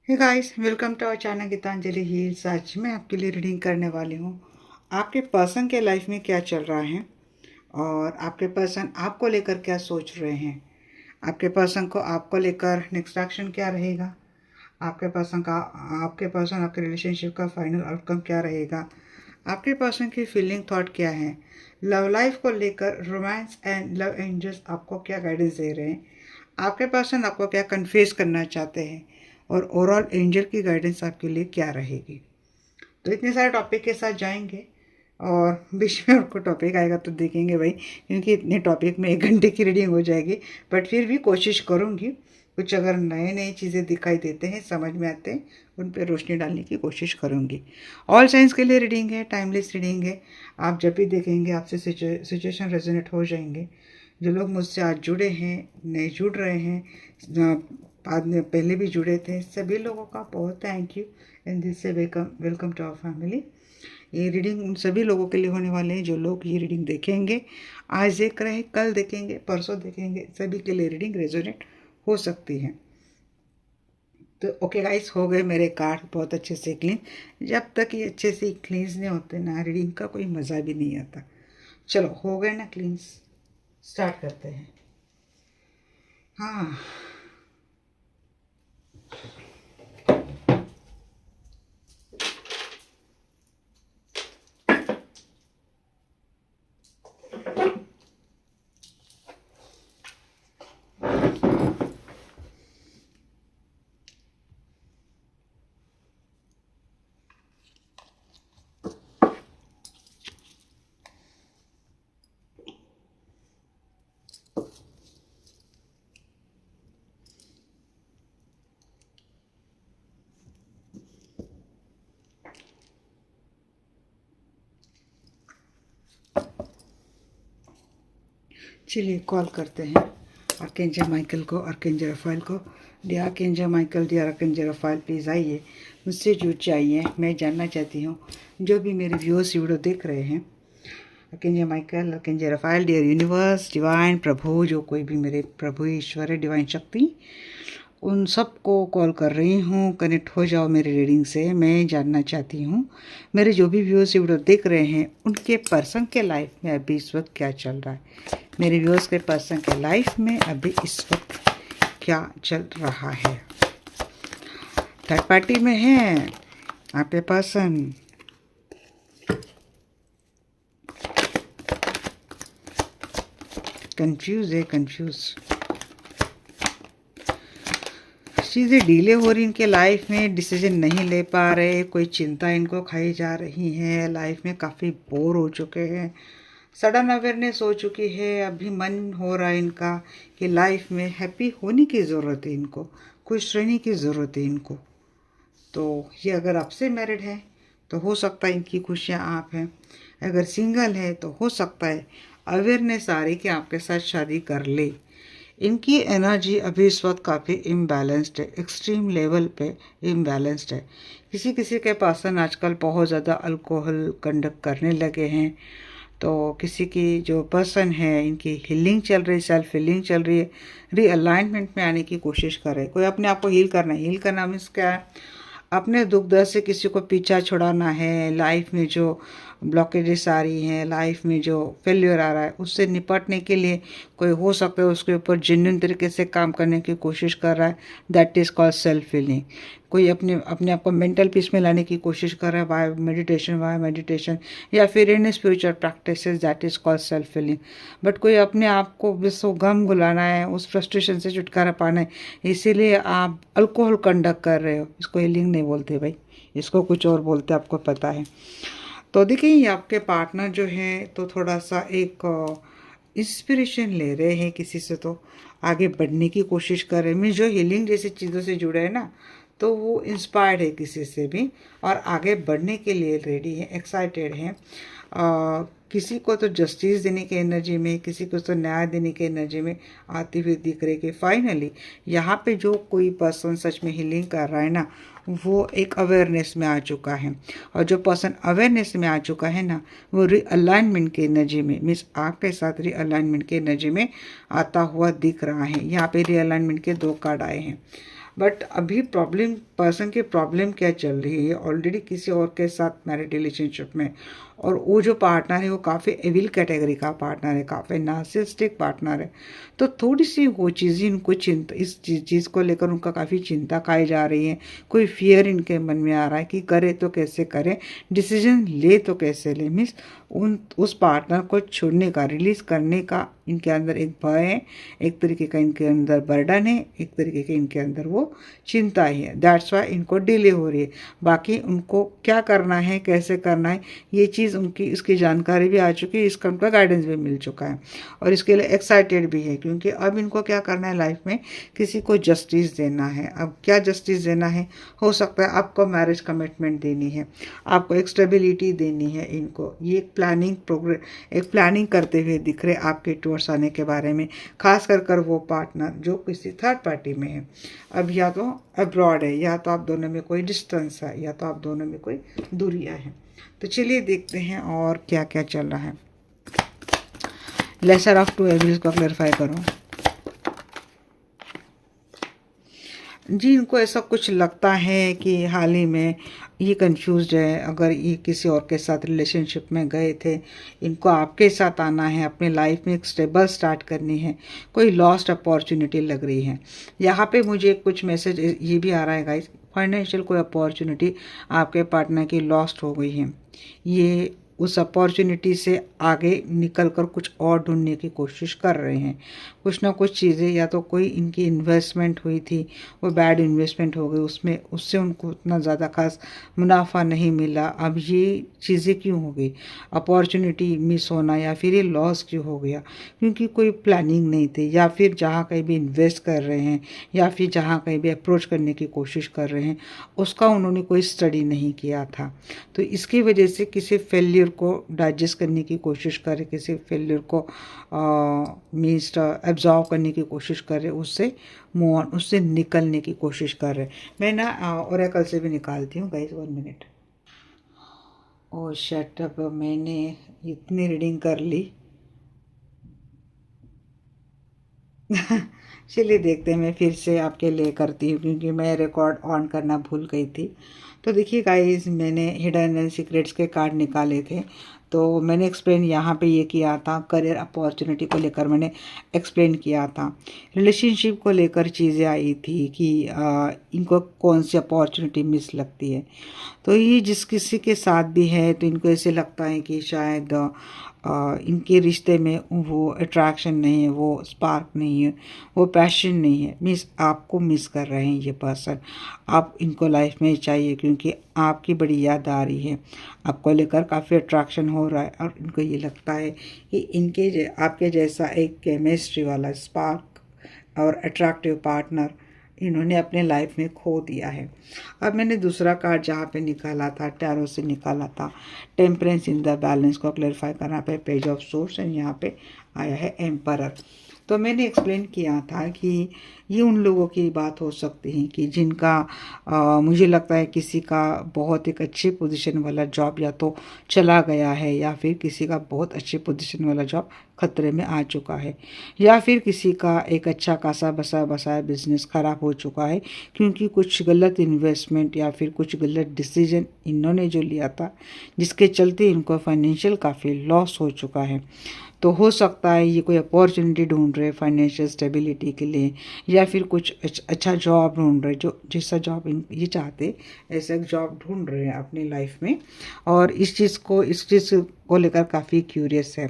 Hey guys, welcome to our channel Geetanjali heals. आज मैं आपके लिए रीडिंग करने वाली हूँ आपके पर्सन के लाइफ में क्या चल रहा है और आपके पर्सन आपको लेकर क्या सोच रहे हैं। आपके पर्सन को आपको लेकर नेक्स्ट एक्शन क्या रहेगा। आपके पर्सन आपके रिलेशनशिप का फाइनल आउटकम क्या रहेगा। आपके पर्सन की फीलिंग थॉट क्या है। लव लाइफ को लेकर रोमांस एंड लव एंजल्स आपको क्या गाइडेंस दे रहे हैं। आपके पर्सन आपको क्या कन्फ्यूज करना चाहते हैं और ओवरऑल एंजल की गाइडेंस आपके लिए क्या रहेगी। तो इतने सारे टॉपिक के साथ जाएंगे और बीच में आपको टॉपिक आएगा तो देखेंगे भाई, क्योंकि इतने टॉपिक में 1 घंटे की रीडिंग हो जाएगी। बट फिर भी कोशिश करूँगी, कुछ अगर नए नए चीज़ें दिखाई देते हैं, समझ में आते हैं, उन पर रोशनी डालने की कोशिश करूँगी। ऑल साइंस के लिए रीडिंग है, टाइमलेस रीडिंग है। आप जब भी देखेंगे आपसे सिचुएशन रेजोनेट हो जाएंगे। जो लोग मुझसे आज जुड़े हैं, नए जुड़ रहे हैं, बाद में पहले भी जुड़े थे, सभी लोगों का बहुत थैंक यू एंड दिस से welcome welcome to our family. ये रीडिंग उन सभी लोगों के लिए होने वाले हैं जो लोग ये रीडिंग देखेंगे, आज देख रहे हैं, कल देखेंगे, परसों देखेंगे, सभी के लिए रीडिंग रेजोनेट हो सकती है। तो ओके गाइस, हो गए मेरे कार्ड बहुत अच्छे से क्लीन। जब तक ये अच्छे से क्लींस नहीं होते ना, रीडिंग का कोई मज़ा भी नहीं आता। चलो हो गए ना क्लींस, स्टार्ट करते हैं। हाँ, चलिए कॉल करते हैं आर्कएंजल माइकल को, आर्कएंजल रफाइल को। Dear archangel Michael, dear archangel Raphael, please आइए, मुझसे जुड़ जाइए। मैं जानना चाहती हूँ, जो भी मेरे व्यूअर्स वीडियो देख रहे हैं, archangel Michael, archangel Raphael, dear universe, divine प्रभु, जो कोई भी मेरे प्रभु ईश्वर है, डिवाइन शक्ति, उन सबको कॉल कर रही हूँ, कनेक्ट हो जाओ मेरी रीडिंग से। मैं जानना चाहती हूँ, मेरे जो भी व्यूअर्स वीडियो देख रहे हैं, उनके पर्सन के लाइफ में अभी इस वक्त क्या चल रहा है। मेरे व्यूअर्स के पर्सन के लाइफ में अभी इस वक्त क्या चल रहा है। थर्ड पार्टी में है आपके पर्सन, कंफ्यूज है, कंफ्यूज, चीज़ें डिले हो रही इनके लाइफ में, डिसीजन नहीं ले पा रहे, कोई चिंता इनको खाई जा रही है, लाइफ में काफ़ी बोर हो चुके हैं, सडन अवेयरनेस हो चुकी है। अभी मन हो रहा है इनका कि लाइफ में हैप्पी होने की ज़रूरत है, इनको खुश रहने की ज़रूरत है इनको। तो ये अगर आपसे मैरिड है तो हो सकता है इनकी खुशियाँ आप हैं, अगर सिंगल है तो हो सकता है अवेयरनेस आ रही कि आपके साथ शादी कर ले। इनकी एनर्जी अभी इस वक्त काफ़ी इम्बैलेंस्ड है, एक्सट्रीम लेवल पे इम्बैलेंस्ड है। किसी किसी के पर्सन आजकल बहुत ज़्यादा अल्कोहल कंडक्ट करने लगे हैं। तो किसी की जो पर्सन है, इनकी हीलिंग चल रही, सेल्फ हीलिंग चल रही है, रीअलाइनमेंट में आने की कोशिश कर रहे हैं। कोई अपने आप को हील करना है। हील करना मीन्स क्या है, अपने दुख दर्द से किसी को पीछा छुड़ाना है। लाइफ में जो ब्लॉकेजेस आ रही हैं, लाइफ में जो फेल्यूर आ रहा है, उससे निपटने के लिए कोई हो सकता है उसके ऊपर जेन्युइन तरीके से काम करने की कोशिश कर रहा है। That is called self healing. कोई अपने अपने आप को मेंटल पीस में लाने की कोशिश कर रहा है बाय मेडिटेशन या फिर in spiritual practices, that is called self healing. But कोई अपने आप को विश्व गम गुलाना है, उस फ्रस्ट्रेशन से छुटकारा पाना है, इसीलिए आप अल्कोहल कंडक्ट कर रहे हो। इसको हीलिंग नहीं बोलते भाई, इसको कुछ और बोलते, आपको पता है। तो देखिए, ये आपके पार्टनर जो है तो थोड़ा सा एक इंस्पिरेशन ले रहे हैं किसी से, तो आगे बढ़ने की कोशिश कर रहे हैं। मीन्स जो हीलिंग जैसी चीज़ों से जुड़े हैं ना, तो वो इंस्पायर्ड है किसी से भी और आगे बढ़ने के लिए रेडी है, एक्साइटेड है। किसी को तो जस्टिस देने की एनर्जी में, किसी को तो न्याय देने की एनर्जी में आती हुई दिख रही कि फाइनली यहाँ पे जो कोई पर्सन सच में हीलिंग कर रहा है ना, वो एक अवेयरनेस में आ चुका है। और जो पर्सन अवेयरनेस में आ चुका है ना, वो रीअलाइनमेंट की एनर्जी में, मीन्स आपके साथ रीअलाइनमेंट की एनर्जी में आता हुआ दिख रहा है। यहाँ पे रीअलाइनमेंट के 2 कार्ड आए हैं। बट अभी प्रॉब्लम पर्सन की प्रॉब्लम क्या चल रही है, ऑलरेडी किसी और के साथ मैरिड रिलेशनशिप में, और वो जो पार्टनर है वो काफ़ी एविल कैटेगरी का पार्टनर है, काफ़ी नार्सिसिस्टिक पार्टनर है। तो थोड़ी सी वो चीज़ें इनको चिंता, इस चीज़ को लेकर उनका काफ़ी चिंता खाई जा रही है। कोई फियर इनके मन में आ रहा है कि करे तो कैसे करे, डिसीजन ले तो कैसे ले, मीन्स उस पार्टनर को छोड़ने का, रिलीज करने का इनके अंदर एक भय है, एक तरीके का इनके अंदर बर्डन है, एक तरीके के इनके अंदर वो चिंता ही है। दैट्स वाई इनको डिले हो रही है। बाकी उनको क्या करना है, कैसे करना है, ये चीज़ उनकी, इसकी जानकारी भी आ चुकी है, इसका उनका गाइडेंस भी मिल चुका है और इसके लिए एक्साइटेड भी है, क्योंकि अब इनको क्या करना है लाइफ में, किसी को जस्टिस देना है। अब क्या जस्टिस देना है, हो सकता है आपको मैरिज कमिटमेंट देनी है, आपको एक स्टेबिलिटी देनी है। इनको ये एक प्लानिंग करते हुए दिख रहे आपके टूवर्ड्स आने के बारे में, खास कर वो पार्टनर जो किसी थर्ड पार्टी में है। अब या तो अब्रॉड है, या तो आप दोनों में कोई डिस्टेंस है, या तो आप दोनों में कोई दूरियां हैं। तो चलिए देखते हैं और क्या क्या चल रहा है। लेसर ऑफ टू एविल्स को क्लैरिफाई करो जी। इनको ऐसा कुछ लगता है कि हाल ही में ये कंफ्यूज्ड है। अगर ये किसी और के साथ रिलेशनशिप में गए थे, इनको आपके साथ आना है, अपने लाइफ में एक स्टेबल स्टार्ट करनी है, कोई लॉस्ट अपॉर्चुनिटी लग रही है। यहाँ पे मुझे कुछ मैसेज ये भी आ रहा है गाइस, फाइनेंशियल कोई अपॉर्चुनिटी आपके पार्टनर की लॉस्ट हो गई है। ये उस अपॉर्चुनिटी से आगे निकल कर कुछ और ढूंढने की कोशिश कर रहे हैं। कुछ ना कुछ चीज़ें, या तो कोई इनकी इन्वेस्टमेंट हुई थी वो बैड इन्वेस्टमेंट हो गई, उससे उनको उतना ज़्यादा खास मुनाफा नहीं मिला। अब ये चीज़ें क्यों हो गई, अपॉर्चुनिटी मिस होना, या फिर ये लॉस क्यों हो गया, क्योंकि कोई प्लानिंग नहीं थी, या फिर जहाँ कहीं भी इन्वेस्ट कर रहे हैं, या फिर जहाँ कहीं भी अप्रोच करने की कोशिश कर रहे हैं, उसका उन्होंने कोई स्टडी नहीं किया था। तो इसकी वजह से किसी फेलियर को डाइजेस्ट करने की कोशिश करे, किसी फेलियर को मीन्स एब्जॉर्व करने की कोशिश करे, उससे मूव ऑन, उससे निकलने की कोशिश कर रहे। मैं ना ओरेकल से भी निकालती हूँ गाइस, 1 मिनट। ओ शट अप, मैंने इतनी रीडिंग कर ली। चलिए देखते हैं, मैं फिर से आपके लिए करती हूँ क्योंकि मैं रिकॉर्ड ऑन करना भूल गई थी। तो देखिए गाइस, मैंने हिडन एंड सीक्रेट्स के कार्ड निकाले थे। तो मैंने एक्सप्लेन यहाँ पे ये किया था, करियर अपॉर्चुनिटी को लेकर मैंने एक्सप्लेन किया था। रिलेशनशिप को लेकर चीज़ें आई थी कि इनको कौन सी अपॉर्चुनिटी मिस लगती है। तो ये जिस किसी के साथ भी है तो इनको ऐसे लगता है कि शायद इनके रिश्ते में वो अट्रैक्शन नहीं है, वो स्पार्क नहीं है, वो पैशन नहीं है। मिस आपको मिस कर रहे हैं ये पर्सन, आप इनको लाइफ में चाहिए क्योंकि आपकी बड़ी याद आ रही है, आपको लेकर काफ़ी अट्रैक्शन हो रहा है और इनको ये लगता है कि इनके आपके जैसा एक केमिस्ट्री वाला स्पार्क और अट्रैक्टिव पार्टनर इन्होंने अपने लाइफ में खो दिया है। अब मैंने दूसरा कार्ड जहाँ पे निकाला था, टैरो से निकाला था, टेम्परेंस इन द बैलेंस को क्लैरिफाई करना पे पेज ऑफ सोर्स, एंड यहाँ पे आया है एम्परर। तो मैंने एक्सप्लेन किया था कि ये उन लोगों की बात हो सकती है कि जिनका मुझे लगता है किसी का बहुत एक अच्छी पोजीशन वाला जॉब या तो चला गया है, या फिर किसी का बहुत अच्छी पोजीशन वाला जॉब खतरे में आ चुका है, या फिर किसी का एक अच्छा खासा बसा बसाया बिजनेस खराब हो चुका है क्योंकि कुछ गलत इन्वेस्टमेंट या फिर कुछ गलत डिसीजन इन्होंने जो लिया था, जिसके चलते इनको फाइनेंशियल काफ़ी लॉस हो चुका है। तो हो सकता है ये कोई अपॉर्चुनिटी ढूंढ रहे फाइनेंशियल स्टेबिलिटी के लिए, या फिर कुछ अच्छा जॉब ढूंढ रहे, जो जैसा जॉब ये चाहते ऐसा एक जॉब ढूंढ रहे हैं अपनी लाइफ में, और इस चीज़ को लेकर काफ़ी क्यूरियस है।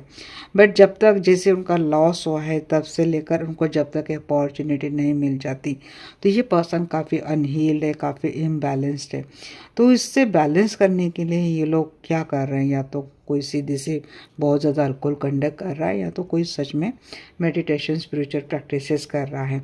बट जब तक जैसे उनका लॉस हुआ है तब से लेकर उनको जब तक अपॉर्चुनिटी नहीं मिल जाती, तो ये पर्सन काफ़ी अनहील्ड है, काफ़ी इम्बैलेंस्ड है। तो इससे बैलेंस करने के लिए ये लोग क्या कर रहे हैं, या तो कोई सीधे से बहुत ज़्यादा अल्कोहल कंडक्ट कर रहा है, या तो कोई सच में मेडिटेशन स्पिरिचुअल प्रैक्टिसेस कर रहा है।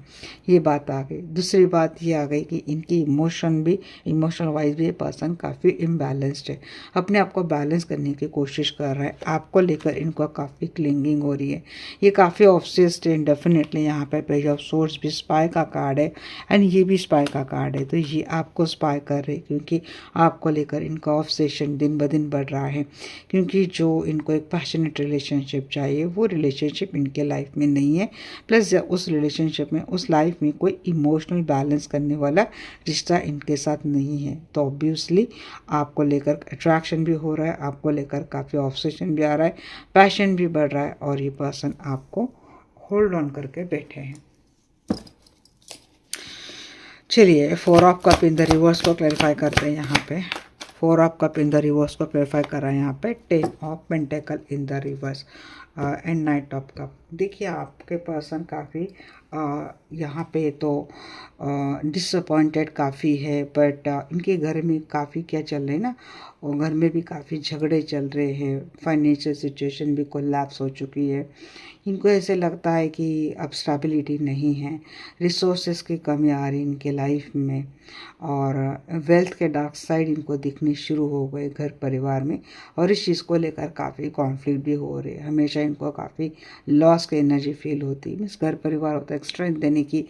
ये बात आ गई। दूसरी बात ये आ गई कि इनकी इमोशनल वाइज भी ये पर्सन काफ़ी इम्बैलेंस्ड है, अपने आप को बैलेंस करने की कोशिश कर रहा है। आपको लेकर इनको काफ़ी क्लिंगिंग हो रही है, ये काफ़ी ऑब्सेस्ड है। डेफिनेटली यहाँ पर पेज ऑफ सोर्स भी स्पाई का कार्ड है, एंड ये भी स्पाई का कार्ड है। तो ये आपको स्पाई कर रहे हैं क्योंकि आपको लेकर इनका ऑब्सेशन दिन ब दिन बढ़ रहा है, क्योंकि क्योंकि जो इनको एक पैशनेट रिलेशनशिप चाहिए वो रिलेशनशिप इनके लाइफ में नहीं है। प्लस उस रिलेशनशिप में, उस लाइफ में कोई इमोशनल बैलेंस करने वाला रिश्ता इनके साथ नहीं है। तो ऑब्वियसली आपको लेकर अट्रैक्शन भी हो रहा है, आपको लेकर काफ़ी ऑब्सेशन भी आ रहा है, पैशन भी बढ़ रहा है, और ये पर्सन आपको होल्ड ऑन करके बैठे हैं। चलिए 4 of cup in the reverse को क्लैरिफाई करते हैं। यहाँ पे 4 of cup in the reverse को क्लैरिफाई कर रहा है यहाँ पे 10 of pentacle in the reverse and night of cup. देखिए आपके पर्सन काफ़ी यहाँ पे तो डिसअपॉइंटेड काफ़ी है, बट इनके घर में काफ़ी क्या चल रहे हैं ना, और घर में भी काफ़ी झगड़े चल रहे हैं, फाइनेंशियल सिचुएशन भी कोलैप्स हो चुकी है। इनको ऐसे लगता है कि अब स्टेबिलिटी नहीं है, रिसोर्सेज की कमी आ रही इनके लाइफ में, और वेल्थ के डार्क साइड इनको दिखने शुरू हो गए घर परिवार में, और इस चीज़ को लेकर काफ़ी कॉन्फ्लिक्ट भी हो रहे हैं। हमेशा इनको काफ़ी लॉस की एनर्जी फील होती है। मीन्स घर परिवार होता है स्ट्रेंथ देने की,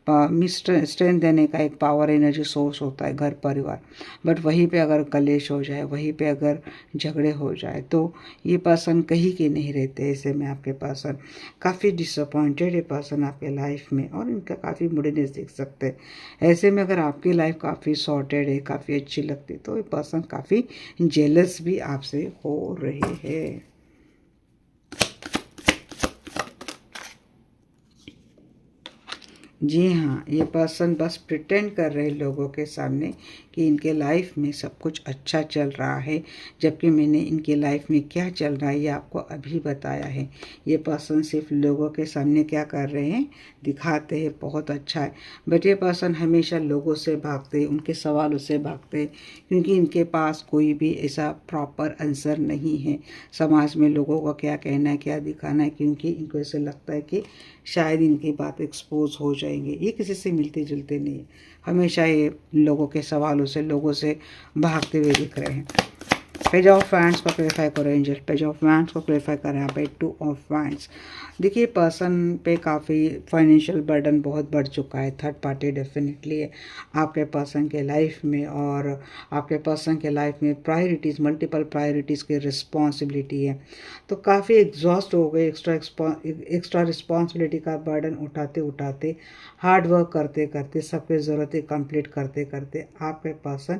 स्ट्रेंथ देने का एक पावर एनर्जी सोर्स होता है घर परिवार, बट वहीं पे अगर कलेश हो जाए, वहीं पे अगर झगड़े हो जाए, तो ये पर्सन कहीं के नहीं रहते। ऐसे में आपके पर्सन काफ़ी डिसअपॉइंटेड है पर्सन आपके लाइफ में, और इनका काफ़ी मूडीनेस देख सकते हैं। ऐसे में अगर आपकी लाइफ काफ़ी सॉर्टेड है, काफ़ी अच्छी लगती है, तो ये पर्सन काफ़ी जेलस भी आपसे हो रहे हैं। जी हाँ, ये पर्सन बस प्रिटेंड कर रहे हैं लोगों के सामने कि इनके लाइफ में सब कुछ अच्छा चल रहा है, जबकि मैंने इनके लाइफ में क्या चल रहा है ये आपको अभी बताया है। ये पर्सन सिर्फ लोगों के सामने क्या कर रहे हैं, दिखाते हैं बहुत अच्छा है, बट ये पर्सन हमेशा लोगों से भागते, उनके सवालों से भागते, क्योंकि इनके पास कोई भी ऐसा प्रॉपर आंसर नहीं है। समाज में लोगों को क्या कहना है, क्या दिखाना है, क्योंकि इनको ऐसे लगता है कि शायद इनकी बात एक्सपोज हो जाएंगे। ये किसी से मिलते जुलते नहीं है, हमेशा ये लोगों के सवालों से, लोगों से भागते हुए दिख रहे हैं। पेज ऑफ वैंड्स को क्लेरिफाई करो एंजल, पेज ऑफ वैंड्स को क्लेरिफाई करें यहाँ पे 2 ऑफ वैंड्स। देखिए पर्सन पे काफ़ी फाइनेंशियल बर्डन बहुत बढ़ चुका है, थर्ड पार्टी डेफिनेटली है आपके पर्सन के लाइफ में, और आपके पर्सन के लाइफ में प्रायोरिटीज़, मल्टीपल प्रायोरिटीज़ की रिस्पॉन्सिबिलिटी है। तो काफ़ी एग्जॉस्ट हो गए, एक्स्ट्रा रिस्पॉन्सिबिलिटी का बर्डन उठाते उठाते, हार्ड वर्क करते करते, सबके ज़रूरतें कंप्लीट करते करते आपके पर्सन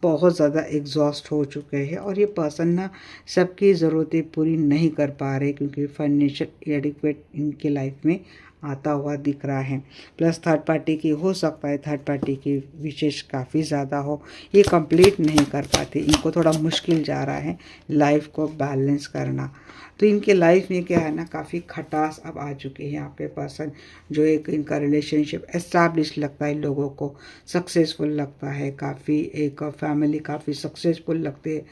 बहुत ज़्यादा एग्जॉस्ट हो चुके हैं, और ये पर्सन ना सबकी ज़रूरतें पूरी नहीं कर पा रहे, क्योंकि फाइनेंशियल एडिक्वेट इनके लाइफ में आता हुआ दिख रहा है। प्लस थर्ड पार्टी की हो सकता है, थर्ड पार्टी की विशेष काफ़ी ज़्यादा हो, ये कंप्लीट नहीं कर पाते, इनको थोड़ा मुश्किल जा रहा है लाइफ को बैलेंस करना। तो इनके लाइफ में क्या है ना, काफ़ी खटास अब आ चुकी है आपके पर्सन, जो एक इनका रिलेशनशिप एस्टैब्लिश लगता है, लोगों को सक्सेसफुल लगता है, काफ़ी एक फैमिली काफ़ी सक्सेसफुल लगती है,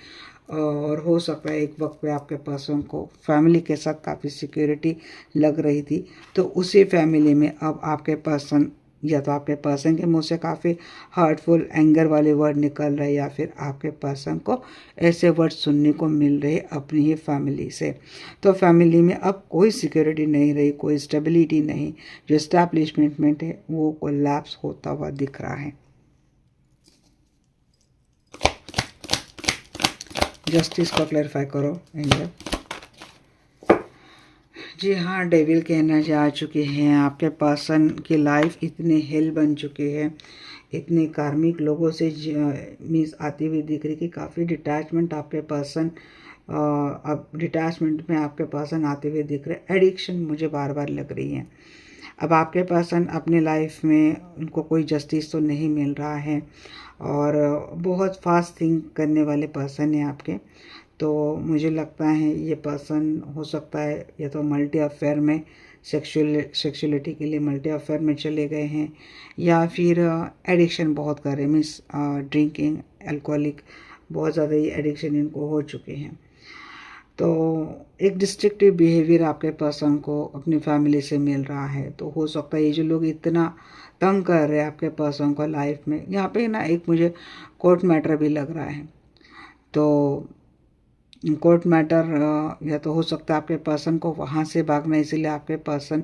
और हो सकता है एक वक्त पे आपके पर्सन को फैमिली के साथ काफ़ी सिक्योरिटी लग रही थी, तो उसी फैमिली में अब आपके पर्सन, या तो आपके पर्सन के मुंह से काफ़ी हर्टफुल एंगर वाले वर्ड निकल रहे, या फिर आपके पर्सन को ऐसे वर्ड सुनने को मिल रहे अपनी ही फैमिली से। तो फैमिली में अब कोई सिक्योरिटी नहीं रही, कोई स्टेबिलिटी नहीं, जो एस्टैब्लिशमेंट है वो कोलैप्स होता हुआ दिख रहा है। जस्टिस को क्लैरिफाई करो एंजल। जी हाँ, डेविल के एनर्जी आ चुके हैं आपके पर्सन की लाइफ इतने हेल बन चुके हैं, इतने कार्मिक लोगों से मीन्स आती हुई दिख रही कि काफ़ी डिटैचमेंट आपके पर्सन, अब डिटैचमेंट में आपके पर्सन आते हुए दिख रहे। एडिक्शन मुझे बार बार लग रही है। अब आपके पर्सन अपने लाइफ में उनको कोई जस्टिस तो नहीं मिल रहा है, और बहुत फास्ट थिंक करने वाले पर्सन हैं आपके। तो मुझे लगता है ये पर्सन हो सकता है या तो मल्टी अफेयर में सेक्सुअलिटी के लिए मल्टी अफेयर में चले गए हैं, या फिर एडिक्शन बहुत कर रहे हैं, मीन्स ड्रिंकिंग, अल्कोहलिक, बहुत ज़्यादा ये एडिक्शन इनको हो चुके हैं। तो एक डिस्ट्रक्टिव बिहेवियर आपके पर्सन को अपनी फैमिली से मिल रहा है। तो हो सकता है ये जो लोग इतना तंग कर रहे हैं आपके पर्सन को लाइफ में, यहाँ पे ना एक मुझे कोर्ट मैटर भी लग रहा है। तो कोर्ट मैटर या तो हो सकता है आपके पर्सन को वहाँ से भागना, इसीलिए आपके पर्सन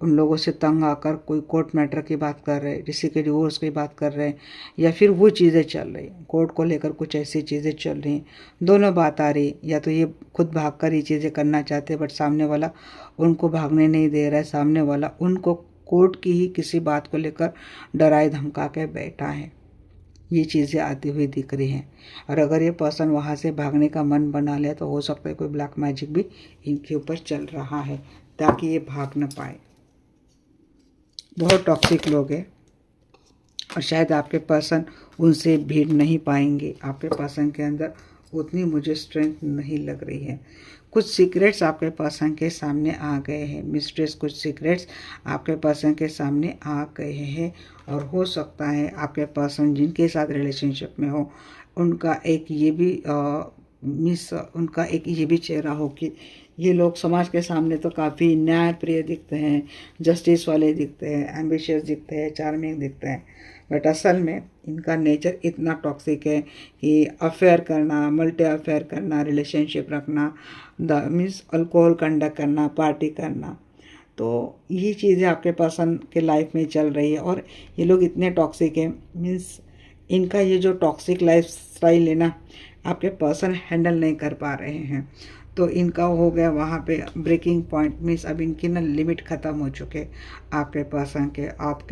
उन लोगों से तंग आकर कोई कोर्ट मैटर की बात कर रहे हैं, किसी के डिवोर्स की बात कर रहे हैं, या फिर वो चीज़ें चल रही कोर्ट को लेकर कुछ ऐसी चीज़ें चल रही हैं। दोनों बात आ रही, या तो ये खुद भागकर ये चीज़ें करना चाहते हैं बट सामने वाला उनको भागने नहीं दे रहा है, सामने वाला उनको कोर्ट की ही किसी बात को लेकर डराए धमका के बैठा है। ये चीज़ें आती हुई दिख रही हैं। और अगर ये पर्सन वहाँ से भागने का मन बना ले तो हो सकता है कोई ब्लैक मैजिक भी इनके ऊपर चल रहा है ताकि ये भाग न पाए। बहुत टॉक्सिक लोग हैं और शायद आपके पर्सन उनसे भीड़ नहीं पाएंगे। आपके पर्सन के अंदर उतनी मुझे स्ट्रेंथ नहीं लग रही है। कुछ सीक्रेट्स आपके पर्सन के सामने आ गए हैं, मिस्ट्रेस कुछ सीक्रेट्स आपके पर्सन के सामने आ गए हैं। और हो सकता है आपके पर्सन जिनके साथ रिलेशनशिप में हो उनका एक ये भी उनका एक ये भी चेहरा हो कि ये लोग समाज के सामने तो काफ़ी न्याय प्रिय दिखते हैं, जस्टिस वाले दिखते हैं, एम्बिशियस दिखते हैं, चार्मिंग दिखते हैं, बट असल में इनका नेचर इतना टॉक्सिक है कि अफेयर करना, मल्टी अफेयर करना, रिलेशनशिप रखना, मीन्स अल्कोहल कंडक्ट करना, पार्टी करना, तो ये चीज़ें आपके पर्सन के लाइफ में चल रही है। और ये लोग इतने टॉक्सिक हैं, मीन्स इनका ये जो टॉक्सिक लाइफ स्टाइल है ना, आपके पर्सन हैंडल नहीं कर पा रहे हैं। तो इनका हो गया वहाँ पे ब्रेकिंग पॉइंट, मीन्स अब इनकी ना लिमिट ख़त्म हो चुके आपके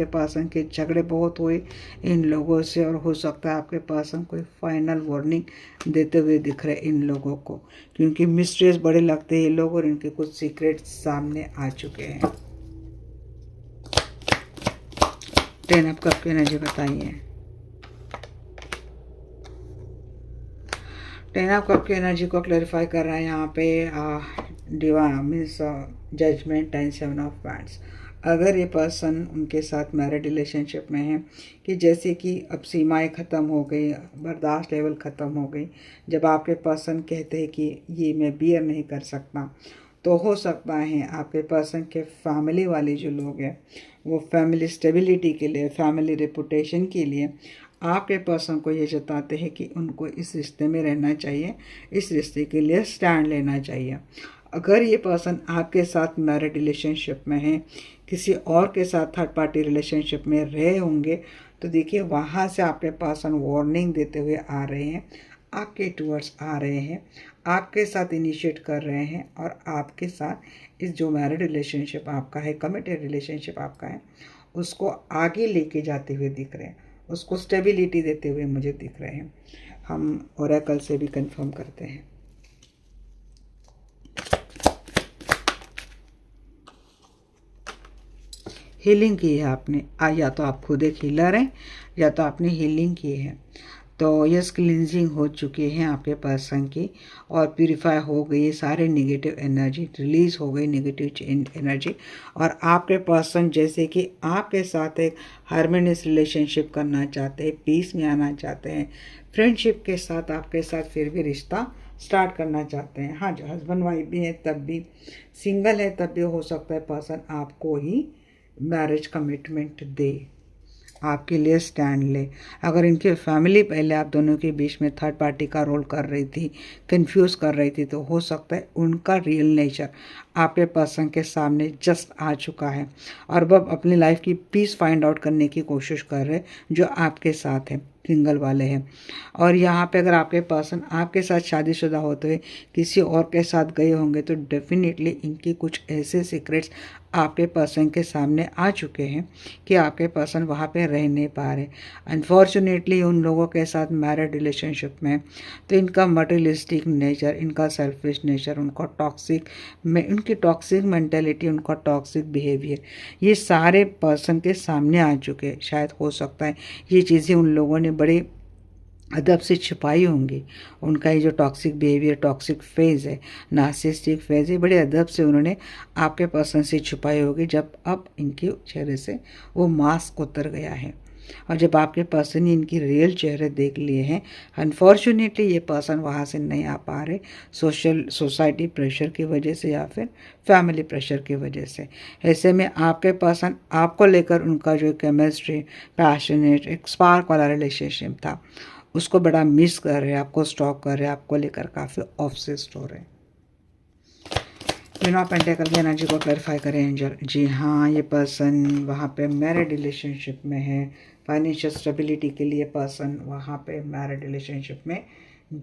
पर्सन के झगड़े बहुत हुए इन लोगों से। और हो सकता है आपके पर्सन कोई फाइनल वार्निंग देते हुए दिख रहे इन लोगों को, क्योंकि मिस्ट्रेस बड़े लगते हैं ये लोग और इनके कुछ सीक्रेट सामने आ चुके हैं। 10 ऑफ कप की एनर्जी बताइए। 10 ऑफ कप की एनर्जी को क्लैरिफाई कर रहा है यहाँ पे divine means judgement and 7 of wands. अगर ये पर्सन उनके साथ मैरिड रिलेशनशिप में है कि जैसे कि अब सीमाएं ख़त्म हो गई, बर्दाश्त लेवल ख़त्म हो गई, जब आपके पर्सन कहते हैं कि ये मैं बियर नहीं कर सकता, तो हो सकता है आपके पर्सन के फैमिली वाले जो लोग हैं वो फैमिली स्टेबिलिटी के लिए, फैमिली रेपुटेशन के लिए आपके पर्सन को ये जताते हैं कि उनको इस रिश्ते में रहना चाहिए, इस रिश्ते के लिए स्टैंड लेना चाहिए। अगर ये पर्सन आपके साथ मैरिड रिलेशनशिप में है, किसी और के साथ थर्ड पार्टी रिलेशनशिप में रहे होंगे, तो देखिए वहाँ से आपके पर्सन वार्निंग देते हुए आ रहे हैं, आपके टूवर्ड्स आ रहे हैं, आपके साथ इनिशिएट कर रहे हैं और आपके साथ इस जो मैरिड रिलेशनशिप आपका है, कमिटेड रिलेशनशिप आपका है, उसको आगे लेके जाते हुए दिख रहे हैं, उसको स्टेबिलिटी देते हुए मुझे दिख रहे हैं। हम ओरेकल से भी कंफर्म करते हैं। हीलिंग की है आपने, या तो आप खुद एक हीलर हैं या तो आपने हीलिंग की है। तो यस, क्लिनजिंग हो चुकी है आपके पर्सन की और प्यूरिफाई हो गई, सारे नेगेटिव एनर्जी रिलीज हो गई, नेगेटिव एनर्जी। और आपके पर्सन जैसे कि आपके साथ एक हार्मोनियस रिलेशनशिप करना चाहते हैं, पीस में आना चाहते हैं, फ्रेंडशिप के साथ आपके साथ फिर भी रिश्ता स्टार्ट करना चाहते हैं। हाँ, जो हस्बैंड वाइफ भी है तब भी, सिंगल है तब भी हो सकता है पर्सन आपको ही मैरिज कमिटमेंट दे, आपके लिए स्टैंड ले। अगर इनकी फैमिली पहले आप दोनों के बीच में थर्ड पार्टी का रोल कर रही थी, कंफ्यूज कर रही थी, तो हो सकता है उनका रियल नेचर आपके पर्सन के सामने जस्ट आ चुका है और वह अपनी लाइफ की पीस फाइंड आउट करने की कोशिश कर रहे जो आपके साथ है, सिंगल वाले हैं। और यहाँ पे अगर आपके पर्सन आपके साथ शादीशुदा होते हुए किसी और के साथ गए होंगे तो डेफिनेटली इनकी कुछ ऐसे सीक्रेट्स आपके पर्सन के सामने आ चुके हैं कि आपके पर्सन वहाँ पे रह नहीं पा रहे। अनफॉर्चुनेटली उन लोगों के साथ मैरिड रिलेशनशिप में तो इनका मटेरियलिस्टिक नेचर, इनका सेल्फिश नेचर, उनकी टॉक्सिक मेंटेलिटी, उनका टॉक्सिक बिहेवियर, ये सारे पर्सन के सामने आ चुके हैं। शायद हो सकता है ये चीज़ें उन लोगों ने बड़े अदब से छिपाई होंगी। उनका ये जो टॉक्सिक बिहेवियर, टॉक्सिक फेज़ है, नार्सिसिस्टिक फेज़ है, बड़े अदब से उन्होंने आपके पर्सन से छुपाई होगी। जब अब इनके चेहरे से वो मास्क उतर गया है और जब आपके पर्सन ने इनकी रियल चेहरे देख लिए हैं, अनफॉर्चुनेटली ये पर्सन वहाँ से नहीं आ पा रहे, सोसाइटी प्रेशर की वजह से या फिर फैमिली प्रेशर की वजह से। ऐसे में आपके पर्सन आपको लेकर उनका जो केमिस्ट्री, पैशनेट, एक स्पार्क वाला रिलेशनशिप था उसको बड़ा मिस कर रहे हैं, आपको स्टॉक कर रहे हैं, आपको लेकर काफ़ी ऑब्सेस्ड हो रहे हैं। क्वीन ऑफ पेंटिकल की एनर्जी को क्लैरिफाई करें एंजल। जी हाँ, ये पर्सन वहाँ पे मैरिड रिलेशनशिप में है। फाइनेंशियल स्टेबिलिटी के लिए पर्सन वहाँ पे मैरिड रिलेशनशिप में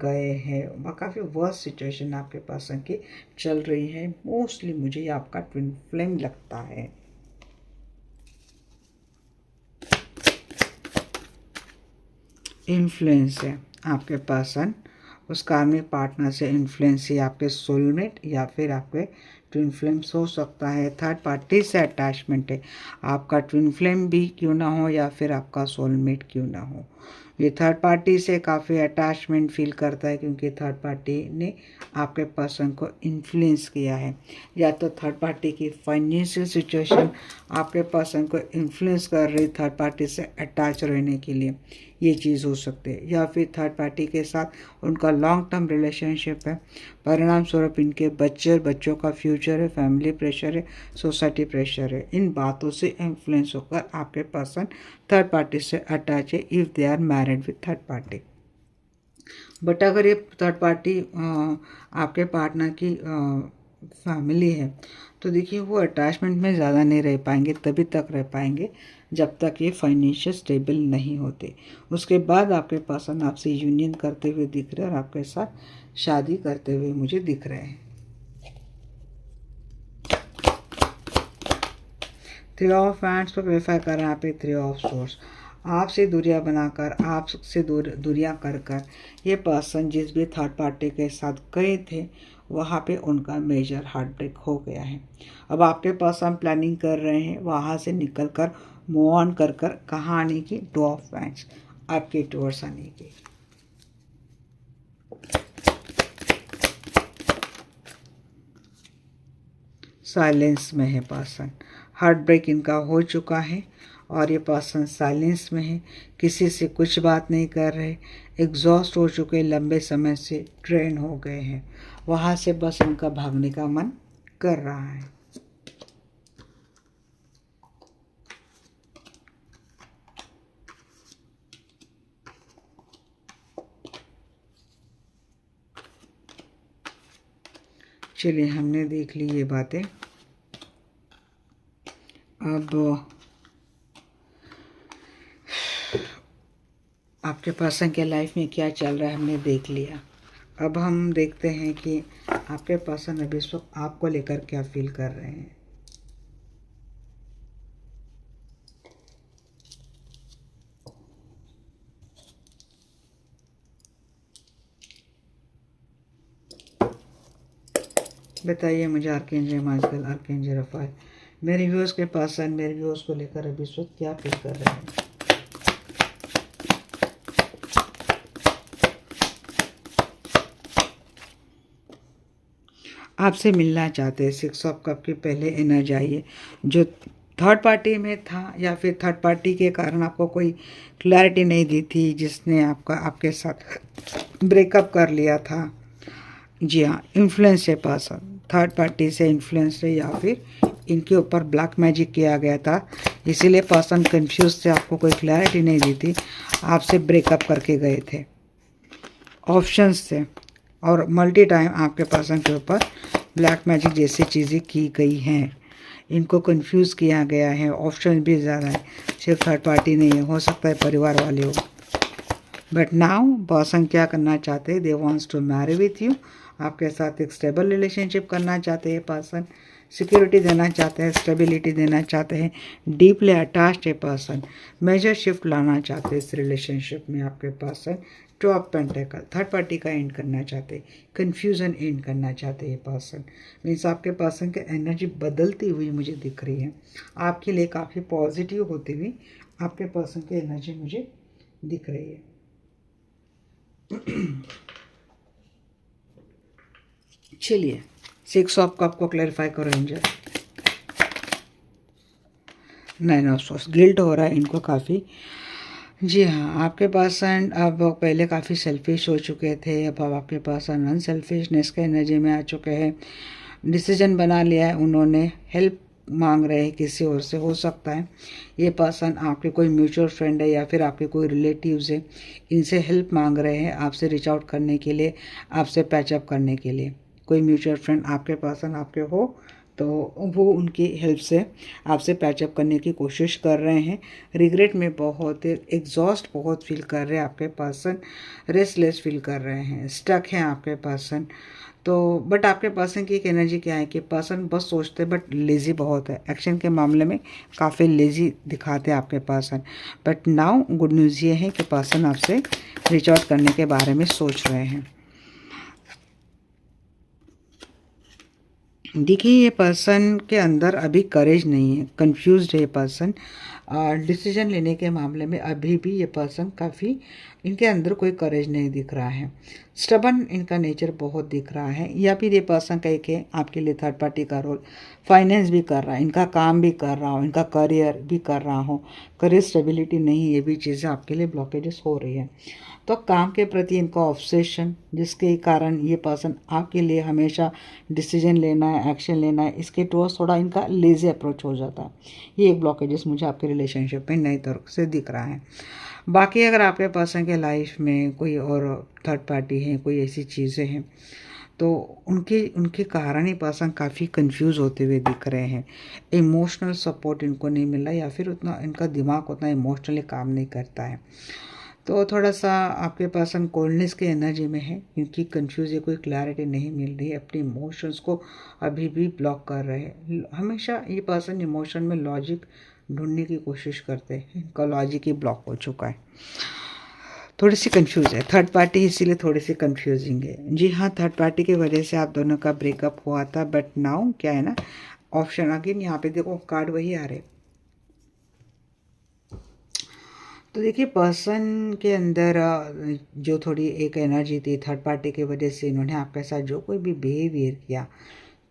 गए हैं। वह काफ़ी वर्स्ट सिचुएशन आपके पर्सन की चल रही है। मोस्टली मुझे ये आपका ट्विन फ्लेम लगता है। इन्फ्लुएंस है आपके पर्सन उस कार्मिक पार्टनर से, इन्फ्लुएंस ही आपके सोलमेट या फिर आपके ट्विन फ्लेम्स हो सकता है। थर्ड पार्टी से अटैचमेंट है। आपका ट्विन फ्लेम भी क्यों ना हो या फिर आपका सोलमेट क्यों ना हो, ये थर्ड पार्टी से काफ़ी अटैचमेंट फील करता है, क्योंकि थर्ड पार्टी ने आपके पर्सन को इन्फ्लुएंस किया है। या तो थर्ड पार्टी की फाइनेंशियल सिचुएशन आपके पर्सन को इन्फ्लुएंस कर रही थर्ड पार्टी से अटैच रहने के लिए, ये चीज़ हो सकती है। या फिर थर्ड पार्टी के साथ उनका लॉन्ग टर्म रिलेशनशिप है, परिणाम स्वरूप इनके बच्चों का फ्यूचर है, फैमिली प्रेशर है, सोसाइटी प्रेशर है। इन बातों से इन्फ्लुएंस होकर आपके पर्सन थर्ड पार्टी से अटैच है if they are married with third party. But अगर ये थर्ड पार्टी आपके पार्टनर की फैमिली है तो देखिए वो अटैचमेंट में ज़्यादा नहीं रह पाएंगे, तभी तक रह पाएंगे जब तक ये फाइनेंशियल स्टेबल नहीं होते। उसके बाद आपके पर्सन आपसे यूनियन करते हुए दिख रहे हैं और आपके साथ शादी करते हुए मुझे दिख रहे हैं। थ्री ऑफ हैंड्स को वेरीफाई कर रहे हैं यहाँ पे। थ्री ऑफ सोर्स, आपसे दूरियां बनाकर, आपसे दूरियां कर कर ये पर्सन जिस भी थर्ड पार्टी के साथ गए थे वहाँ पे उनका मेजर हार्ट ब्रेक हो गया है। अब आपके पर्सन प्लानिंग कर रहे हैं वहाँ से निकल कर मूव ऑन कर कर कहाँ आने की, टू ऑफ हैंड्स आपके टूवर्ड्स आने की। साइलेंस में है पर्सन, हार्ट ब्रेक इनका हो चुका है और ये पर्सन साइलेंस में है, किसी से कुछ बात नहीं कर रहे, एग्जॉस्ट हो चुके, लंबे समय से ट्रेन हो गए हैं, वहाँ से बस इनका भागने का मन कर रहा है। चलिए हमने देख ली ये बातें, अब आपके पर्सन के लाइफ में क्या चल रहा है हमने देख लिया। अब हम देखते हैं कि आपके पर्सन अभी इस वक्त आपको लेकर क्या फील कर रहे हैं। बताइए मुझे आर्कएंजल माइकल, आर्कएंजल रफाएल, मेरे व्यूअर्स के पर्सन मेरे व्यूअर्स को लेकर अभी इस वक्त क्या फील कर रहे हैं। आपसे मिलना चाहते हैं। सिक्स ऑफ कप के पहले एनर्जी आई है, जो थर्ड पार्टी में था या फिर थर्ड पार्टी के कारण आपको कोई क्लैरिटी नहीं दी थी, जिसने आपके साथ ब्रेकअप कर लिया था। जी हाँ, इन्फ्लुएंस है पर्सन, थर्ड पार्टी से इन्फ्लुएंस है या फिर इनके ऊपर ब्लैक मैजिक किया गया था, इसीलिए पर्सन कंफ्यूज थे, आपको कोई क्लैरिटी नहीं दी थी, आपसे ब्रेकअप करके गए थे। ऑप्शंस थे और मल्टी टाइम आपके पर्सन के ऊपर ब्लैक मैजिक जैसी चीज़ें की गई हैं, इनको कंफ्यूज किया गया है। ऑप्शन भी ज़्यादा है, सिर्फ थर्ड पार्टी नहीं है, हो सकता है परिवार वाले हो। बट नाउ पर्सन क्या करना चाहते हैं, they wants to marry with you, आपके साथ एक स्टेबल रिलेशनशिप करना चाहते हैं पर्सन, सिक्योरिटी देना चाहते हैं, स्टेबिलिटी देना चाहते हैं, डीपली अटैच्ड है पर्सन, मेजर शिफ्ट लाना चाहते हैं इस रिलेशनशिप में आपके person. Two of pentacle, third party का एंड करना चाहते हैं, कन्फ्यूज़न एंड करना चाहते हैं पर्सन। मीन्स आपके पर्सन की एनर्जी बदलती हुई मुझे दिख रही है, आपके लिए काफ़ी पॉजिटिव होती हुई आपके पर्सन की एनर्जी मुझे दिख रही है। चलिए सिक्स ऑफ कप को क्लैरिफाई करो angel. Nine of source, guilt हो रहा है इनको काफ़ी। जी हाँ, आपके पर्सन अब पहले काफ़ी सेल्फिश हो चुके थे, अब आपके पर्सन अनसेल्फिशनेस के एनर्जी में आ चुके हैं, डिसीजन बना लिया है उन्होंने, हेल्प मांग रहे हैं किसी और से। हो सकता है ये पर्सन आपके कोई म्यूचुअल फ्रेंड है या फिर आपके कोई रिलेटिव्स है, इनसे हेल्प मांग रहे हैं आपसे रीच आउट करने के लिए, आपसे पैचअप करने के लिए। कोई म्यूचुअल फ्रेंड आपके पर्सन आपके हो तो वो उनकी हेल्प से आपसे पैचअप करने की कोशिश कर रहे हैं। रिग्रेट में बहुत एग्जॉस्ट बहुत फील कर रहे हैं आपके पर्सन, रेस्टलेस फील कर रहे हैं, स्टक हैं आपके पर्सन। तो बट आपके पर्सन की एक एनर्जी क्या है कि पर्सन बस सोचते बट लेज़ी बहुत है, एक्शन के मामले में काफ़ी लेज़ी दिखाते हैं आपके person. But now good news ये है कि पर्सन आपसे रीच आउट करने के बारे में सोच रहे हैं। देखिए ये पर्सन के अंदर अभी करेज नहीं है, कंफ्यूज्ड है ये पर्सन। डिसीजन लेने के मामले में अभी भी ये पर्सन काफ़ी, इनके अंदर कोई करेज नहीं दिख रहा है। स्टबन इनका नेचर बहुत दिख रहा है, या फिर ये पर्सन कह के आपके लिए थर्ड पार्टी का रोल फाइनेंस भी कर रहा है, इनका काम भी कर रहा हो, इनका करियर भी कर रहा हो, करियर स्टेबिलिटी नहीं, ये भी चीज़ें आपके लिए ब्लॉकेजेस हो रही है। तो काम के प्रति इनका ऑब्सेशन, जिसके कारण ये पर्सन आपके लिए हमेशा डिसीजन लेना है, एक्शन लेना है, इसके टूवर्ड्स थोड़ा इनका लेजी अप्रोच हो जाता है। ये एक ब्लॉकेजेस मुझे आपके रिलेशनशिप में नई तरह से दिख रहा है। बाकी अगर आपके पर्सन के लाइफ में कोई और थर्ड पार्टी है, कोई ऐसी चीज़ें हैं, तो उनके उनके कारण ही पर्सन काफ़ी कंफ्यूज होते हुए दिख रहे हैं। इमोशनल सपोर्ट इनको नहीं मिल रहा, या फिर उतना इनका दिमाग उतना इमोशनली काम नहीं करता है। तो थोड़ा सा आपके पर्सन कोल्डनेस के एनर्जी में है, इनकी कंफ्यूज है, कोई क्लैरिटी नहीं मिल रही है, अपने इमोशंस को अभी भी ब्लॉक कर रहे हैं। हमेशा ये पर्सन इमोशन में लॉजिक ढूंढने की कोशिश करते हैं, इनका लॉजिक ही ब्लॉक हो चुका है, थोड़ी सी कंफ्यूज है। थर्ड पार्टी इसीलिए थोड़ी सी कंफ्यूजिंग है। जी हाँ, थर्ड पार्टी की वजह से आप दोनों का ब्रेकअप हुआ था, बट नाउ क्या है ना, ऑप्शन अगेन यहाँ पे देखो कार्ड वही आ रहे। तो देखिए पर्सन के अंदर जो थोड़ी एक एनर्जी थी थर्ड पार्टी की वजह से, इन्होंने आपके साथ जो कोई भी बिहेवियर किया,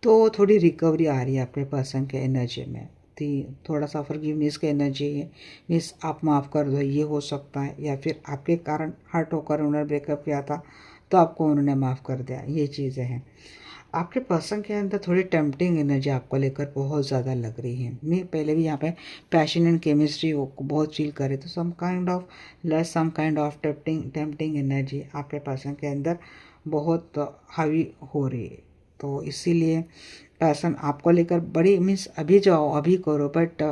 तो थोड़ी रिकवरी आ रही है आपके पर्सन के एनर्जी में। थी थोड़ा सा फॉरगिवनेस की एनर्जी है, मीन्स आप माफ़ कर दो, ये हो सकता है, या फिर आपके कारण हर्ट होकर उन्होंने ब्रेकअप किया था तो आपको उन्होंने माफ़ कर दिया, ये चीज़ें हैं। आपके पर्सन के अंदर थोड़ी टेम्पटिंग एनर्जी आपको लेकर बहुत ज़्यादा लग रही है। मैं पहले भी यहाँ पे पैशन एंड केमिस्ट्री को बहुत फील करे, तो some kind of tempting energy आपके पर्सन के अंदर बहुत हावी हो रही है। तो इसीलिए पर्सन आपको लेकर बड़ी मीन्स अभी जाओ अभी करो, बट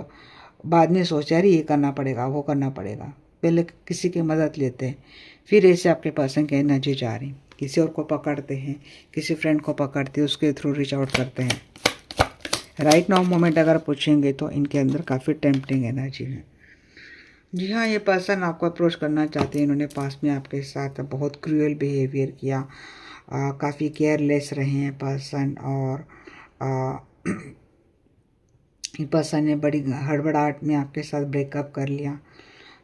बाद में सोचा रही ये करना पड़ेगा वो करना पड़ेगा, पहले किसी की मदद लेते हैं, फिर ऐसे आपके पर्सन की एनर्जी जा रही, किसी और को पकड़ते हैं, किसी फ्रेंड को पकड़ते हैं, उसके थ्रू रीच आउट करते हैं। राइट नाउ मोमेंट अगर पूछेंगे तो इनके अंदर काफ़ी टेम्पटिंग एनर्जी है। जी हाँ, ये पर्सन आपको अप्रोच करना चाहते हैं, इन्होंने पास में आपके साथ बहुत क्रूअल बिहेवियर किया, काफ़ी केयरलेस रहे हैं पर्सन, और पर्सन ने बड़ी हड़बड़ाहट में आपके साथ ब्रेकअप कर लिया।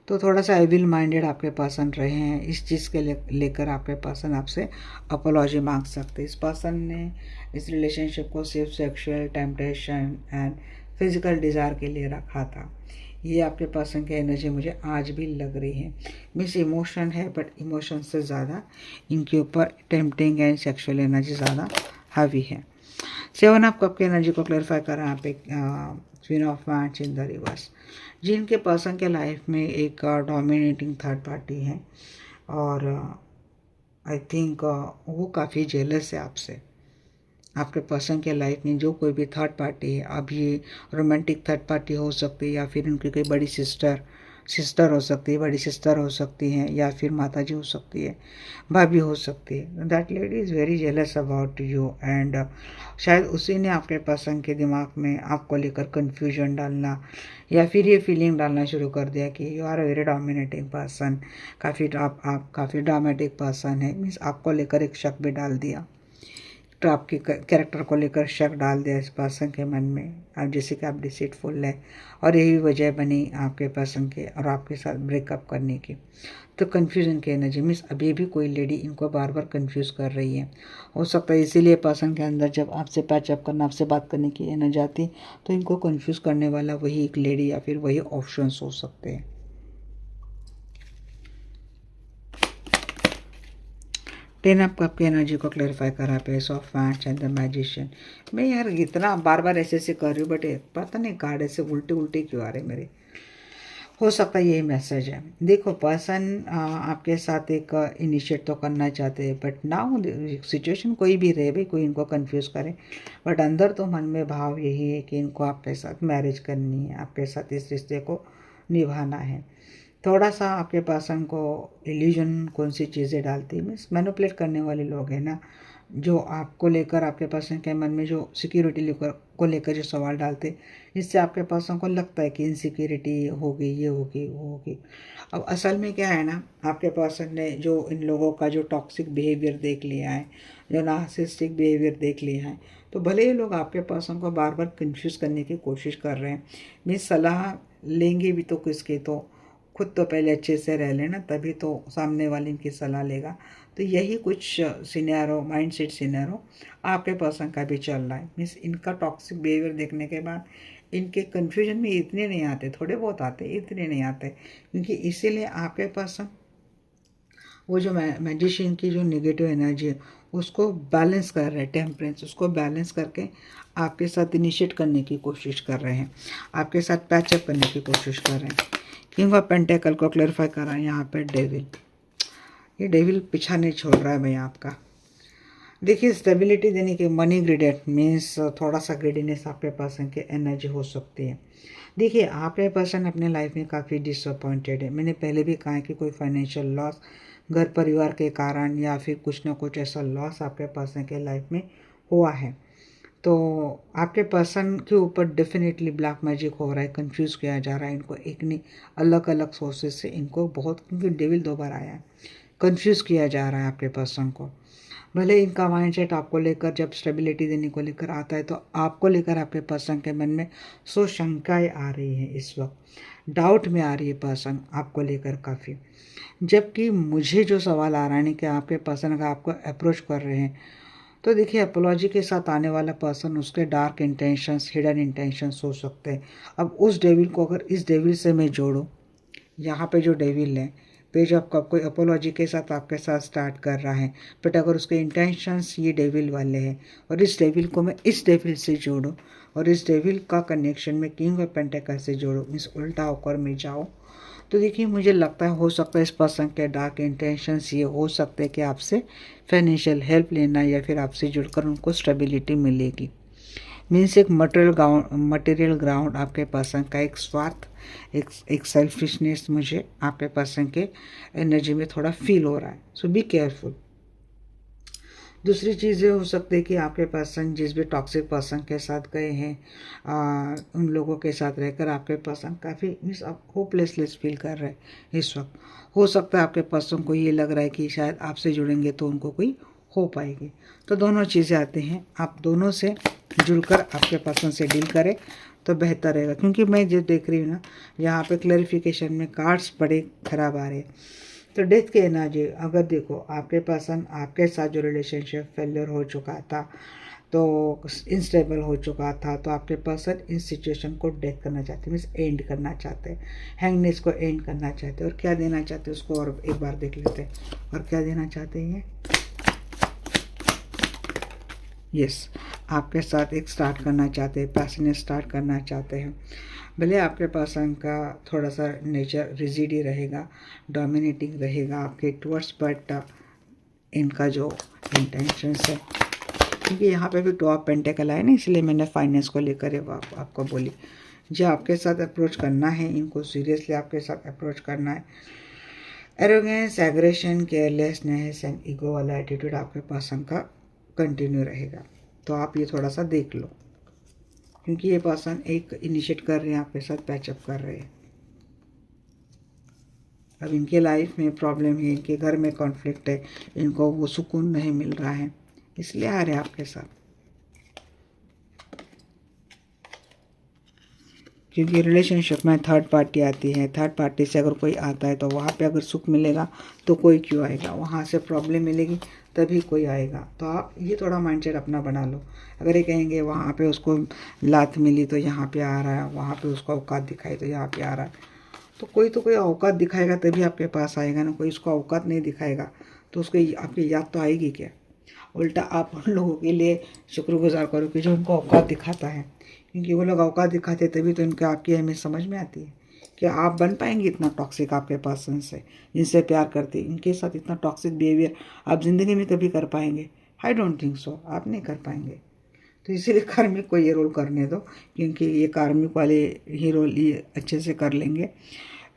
तो थोड़ा सा एविल माइंडेड आपके पर्सन रहे हैं, इस चीज़ के लेकर आपके पर्सन आपसे अपॉलॉजी मांग सकते हैं। इस पर्सन ने इस रिलेशनशिप को सिर्फ sexual temptation and physical desire के लिए रखा था। ये आपके पर्सन की एनर्जी मुझे आज भी लग रही है, मीन्स इमोशन है, बट इमोशन से ज़्यादा इनके ऊपर टेम्पटिंग एंड सेक्सुअल एनर्जी ज़्यादा हावी है। 7 ऑफ कप की एनर्जी को क्लैरिफाई कर रहा है यहाँ पे, queen of wands in the reverse. जिनके पर्सन के लाइफ में एक डोमिनेटिंग थर्ड पार्टी है, और आई थिंक वो काफ़ी जेलस है आपसे। आपके पर्सन के लाइफ में जो कोई भी थर्ड पार्टी है, अब ये रोमांटिक थर्ड पार्टी हो सकती है, या फिर उनकी कोई बड़ी सिस्टर हो सकती है, बड़ी सिस्टर हो सकती हैं, या फिर माता जी हो सकती है, भाभी हो सकती है। That lady is very jealous about you, and शायद उसी ने आपके पर्सन के दिमाग में आपको लेकर कन्फ्यूजन डालना, या फिर ये फीलिंग डालना शुरू कर दिया कि you are a very dominating person, आप काफ़ी ड्रामेटिक पर्सन है, मीन्स आपको लेकर एक शक भी डाल दिया, तो आपके कैरेक्टर को लेकर शक डाल दिया इस पर्सन के मन में, आप जैसे कि आप डिसीटफुल है, और यही वजह बनी आपके पर्सन के और आपके साथ ब्रेकअप करने की। तो कन्फ्यूजन की एनर्जी मीन्स अभी भी कोई लेडी इनको बार बार कंफ्यूज कर रही है, हो सकता है इसीलिए पर्सन के अंदर जब आपसे पैचअप करना, आपसे बात करने की एनर्जी आती, तो इनको कंफ्यूज करने वाला वही एक लेडी या फिर वही ऑप्शंस हो सकते हैं। 10 ऑफ कप की एनर्जी को क्लैरिफाई करा पे, S of wands and the magician. मैं यार इतना बार बार ऐसे कर रही हूँ, बट पता नहीं कार्ड ऐसे उल्टे उल्टे क्यों आ रहे मेरे। हो सकता है यही मैसेज है। देखो पर्सन आपके साथ एक इनिशिएट तो करना चाहते हैं, बट नाउ सिचुएशन कोई भी रहे भाई, कोई इनको कंफ्यूज करे, बट अंदर तो मन में भाव यही है कि इनको आपके साथ मैरिज करनी है, आपके साथ इस रिश्ते को निभाना है। थोड़ा सा आपके पर्सन को इल्यूजन कौन सी चीज़ें डालती है, मीन्स मैनिपुलेट करने वाले लोग हैं ना, जो आपको लेकर आपके पर्सन के मन में जो सिक्योरिटी को लेकर जो सवाल डालते, जिससे आपके पर्सन को लगता है कि इनसिक्योरिटी होगी, ये होगी, वो होगी। अब असल में क्या है ना, आपके पर्सन ने जो इन लोगों का जो टॉक्सिक बिहेवियर देख लिया है, जो नार्सिसिस्टिक बिहेवियर देख लिया है, तो भले ही लोग आपके पर्सन को बार बार कंफ्यूज करने की कोशिश कर रहे हैं। मीन्स सलाह लेंगे भी तो किसके, तो खुद तो पहले अच्छे से रह लेना, तभी तो सामने वाले इनकी सलाह लेगा। तो यही कुछ सिनेरियो, माइंडसेट सिनेरियो आपके पर्सन का भी चल रहा है। मीन्स इनका टॉक्सिक बिहेवियर देखने के बाद इनके कन्फ्यूजन में इतने नहीं आते, थोड़े बहुत आते, इतने नहीं आते, क्योंकि इसीलिए आपके पर्सन वो जो मैजिशियन की जो नेगेटिव एनर्जी है उसको बैलेंस कर रहे हैं, टेम्परेंस उसको बैलेंस करके आपके साथ इनिशिएट करने की कोशिश कर रहे हैं, आपके साथ पैचअप करने की कोशिश कर रहे हैं। किंग ऑफ पेंटेकल को क्लैरिफाई कर रहा है यहाँ पे डेविल। ये डेविल पीछा नहीं छोड़ रहा है भाई आपका। देखिए स्टेबिलिटी देने की, मनी ग्रेडेड मीन्स थोड़ा सा ग्रेडीनेस आपके पर्सन की एनर्जी हो सकती है। देखिए आपके पर्सन अपने लाइफ में काफ़ी डिसअपॉइंटेड है। मैंने पहले भी कहा कि कोई फाइनेंशियल लॉस, घर परिवार के कारण या फिर कुछ ना कुछ ऐसा लॉस आपके पर्सन के लाइफ में हुआ है। तो आपके पर्सन के ऊपर डेफिनेटली ब्लैक मैजिक हो रहा है, कंफ्यूज किया जा रहा है इनको, एक नहीं अलग अलग सोर्सेज से इनको बहुत, क्योंकि डेविल 2 बार आया है, कंफ्यूज किया जा रहा है आपके पर्सन को। भले इनका माइंडसेट आपको लेकर जब स्टेबिलिटी देने को लेकर आता है, तो आपको लेकर आपके पर्सन के मन में सो शंकाएँ आ रही हैं, इस वक्त डाउट में आ रही है पर्सन आपको लेकर काफ़ी। जबकि मुझे जो सवाल आ रहा है कि आपके पर्सन अगर आपको अप्रोच कर रहे हैं, तो देखिए अपोलॉजी के साथ आने वाला पर्सन, उसके डार्क इंटेंशंस, हिडन इंटेंशंस हो सकते हैं। अब उस डेविल को अगर इस डेविल से मैं जोड़ूं, यहाँ पे जो डेविल है, पेज ऑफ कप कोई अपोलॉजी के साथ आपके साथ स्टार्ट कर रहा है, बट अगर उसके इंटेंशंस ये डेविल वाले हैं और इस डेविल को मैं इस डेविल से जोड़ूं और इस डेविल का कनेक्शन में किंग ऑफ पेंटेकल से जोड़ूं, मीन्स उल्टा होकर मैं जाऊँ, तो देखिए मुझे लगता है हो सकता है इस पर्सन के डार्क इंटेंशंस ये हो सकते हैं कि आपसे फाइनेंशियल हेल्प लेना या फिर आपसे जुड़कर उनको स्टेबिलिटी मिलेगी। मीन्स एक मटेरियल ग्राउंड आपके पर्सन का, एक स्वार्थ, एक सेल्फिशनेस मुझे आपके पर्सन के एनर्जी में थोड़ा फील हो रहा है। सो बी केयरफुल। दूसरी चीज़ ये हो सकती है कि आपके पर्सन जिस भी टॉक्सिक पर्सन के साथ गए हैं, उन लोगों के साथ रहकर आपके पर्सन काफ़ी मीन्स आप होपलेसलेस फील कर रहे हैं इस वक्त। हो सकता है आपके पर्सन को ये लग रहा है कि शायद आपसे जुड़ेंगे तो उनको कोई हो पाएगी। तो दोनों चीज़ें आती हैं, आप दोनों से जुड़कर आपके पर्सन से डील करें तो बेहतर रहेगा। क्योंकि मैं जो देख रही हूँ ना, यहाँ पे क्लैरिफिकेशन में कार्ड्स बड़े खराब आ रहे हैं। तो डेथ के एनर्जी, अगर देखो आपके पर्सन आपके साथ जो रिलेशनशिप फेलियर हो चुका था, तो इनस्टेबल हो चुका था, तो आपके पर्सन इस सिचुएशन को डेथ करना चाहते हैं, मीन्स एंड करना चाहते हैं, हैंगनेस को एंड करना चाहते हैं। और क्या देना चाहते हैं उसको और एक बार देख लेते हैं, और क्या देना चाहते हैं ये। यस, आपके साथ एक स्टार्ट करना चाहते हैं, पैशनेट स्टार्ट करना चाहते हैं। भले आपके पर्सन का थोड़ा सा नेचर रिजिड रहेगा, डोमिनेटिंग रहेगा आपके टूवर्ड्स, बट इनका जो इंटेंशंस है, क्योंकि यहाँ पे भी 2 ऑफ पेंटेकल आए ना, इसलिए मैंने फाइनेंस को लेकर आपको बोली। जो आपके साथ अप्रोच करना है, इनको सीरियसली आपके साथ अप्रोच करना है। Arrogance, aggression, carelessness and ego वाला एटीट्यूड आपके पर्सन का कंटिन्यू रहेगा। तो आप ये थोड़ा सा देख लो, क्योंकि ये पर्सन एक इनिशिएट कर रहे हैं, आपके साथ पैचअप कर रहे हैं। अब इनके लाइफ में प्रॉब्लम है, इनके घर में कॉन्फ्लिक्ट है, इनको वो सुकून नहीं मिल रहा है, इसलिए आ रहे हैं आपके साथ। क्योंकि रिलेशनशिप में थर्ड पार्टी आती है, थर्ड पार्टी से अगर कोई आता है तो वहाँ पे अगर सुख मिलेगा तो कोई क्यों आएगा, वहाँ से प्रॉब्लम मिलेगी तभी कोई आएगा। तो आप ये थोड़ा माइंडसेट अपना बना लो। अगर ये कहेंगे वहाँ पे उसको लात मिली तो यहाँ पे आ रहा है, वहाँ पे उसको औकात दिखाई तो यहाँ पे आ रहा है, तो कोई औकात दिखाएगा तभी आपके पास आएगा ना। कोई उसको औकात नहीं दिखाएगा तो उसको आपकी याद तो आएगी क्या। उल्टा आप उन लोगों के लिए शुक्रगुजार करो कि जो उनको औकात दिखाता है, क्योंकि वो लोग औकात दिखाते तभी तो उनको आपकी अहमियत समझ में आती है कि आप बन पाएंगे इतना टॉक्सिक आपके पर्सन से, जिनसे प्यार करते इनके साथ इतना टॉक्सिक बिहेवियर आप ज़िंदगी में कभी कर पाएंगे? आई डोंट थिंक सो, आप नहीं कर पाएंगे। तो इसीलिए कार्मिक को ये रोल करने दो, क्योंकि ये कार्मिक वाले ही रोल ये अच्छे से कर लेंगे।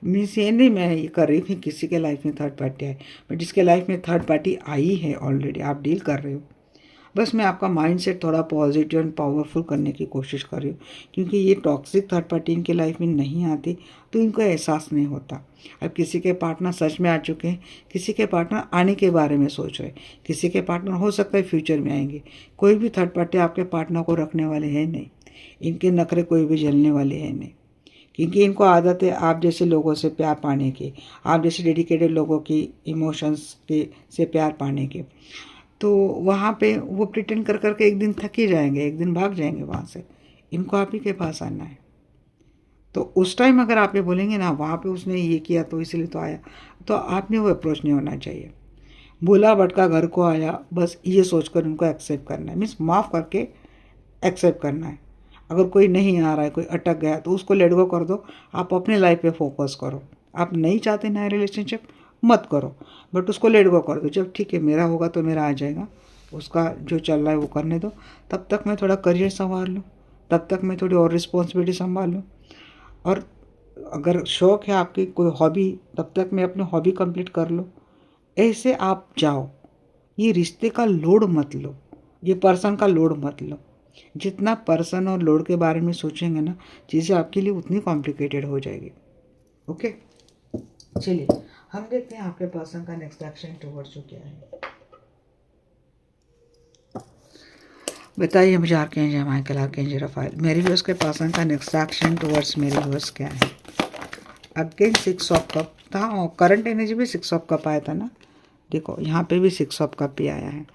मीन्स ये नहीं मैं ये कर रही थी किसी के लाइफ में थर्ड पार्टी आए, बट जिसके लाइफ में थर्ड पार्टी आई है ऑलरेडी आप डील कर रहे हो। बस मैं आपका माइंडसेट थोड़ा पॉजिटिव एंड पावरफुल करने की कोशिश कर रही हूँ, क्योंकि ये टॉक्सिक थर्ड पार्टी इनके लाइफ में नहीं आती तो इनको एहसास नहीं होता। अब किसी के पार्टनर सच में आ चुके हैं, किसी के पार्टनर आने के बारे में सोच रहे, किसी के पार्टनर हो सकता है फ्यूचर में आएंगे। कोई भी थर्ड पार्टी आपके पार्टनर को रखने वाले हैं नहीं, इनके नखरे कोई भी झेलने वाले हैं नहीं, क्योंकि इनको आदत है आप जैसे लोगों से प्यार पाने की, आप जैसे डेडिकेटेड लोगों की इमोशंस के से प्यार पाने के। तो वहाँ पे वो प्रिटेंड कर करके एक दिन थक ही जाएंगे, एक दिन भाग जाएंगे वहाँ से। इनको आप ही के पास आना है। तो उस टाइम अगर आप ये बोलेंगे ना वहाँ पे उसने ये किया तो इसलिए तो आया, तो आपने वो अप्रोच नहीं होना चाहिए। भूला भटका घर को आया, बस ये सोचकर उनको एक्सेप्ट करना है, मीन्स माफ़ करके एक्सेप्ट करना है। अगर कोई नहीं आ रहा है, कोई अटक गया तो उसको लेट गो कर दो, आप अपने लाइफ पे फोकस करो। आप नहीं चाहते नया रिलेशनशिप मत करो, बट उसको लेट गो कर दो। जब ठीक है मेरा होगा तो मेरा आ जाएगा, उसका जो चल रहा है वो करने दो। तब तक मैं थोड़ा करियर संभाल लूँ, तब तक मैं थोड़ी और रिस्पॉन्सिबिलिटी संभाल लूँ। और अगर शौक़ है आपकी कोई हॉबी, तब तक मैं अपनी हॉबी कंप्लीट कर लूँ। ऐसे आप जाओ। ये रिश्ते का लोड मत लो, ये पर्सन का लोड मत लो। जितना पर्सन और लोड के बारे में सोचेंगे ना, चीज़ें आपके लिए उतनी कॉम्प्लिकेटेड हो जाएगी। ओके, चलिए हम देखते हैं आपके पर्सन का नेक्स्ट एक्शन टुवर्ड्स क्या है। बताइए मुझे आर्कएंजल माइकल, आर्कएंजल राफेल, मेरी व्यूअर्स के पर्सन का नेक्स्ट एक्शन टुवर्ड्स मेरी व्यूअर्स क्या है। अगेन 6 ऑफ कप था और करंट एनर्जी भी 6 ऑफ कप आया था ना, देखो यहाँ पे भी 6 ऑफ कप भी आया है।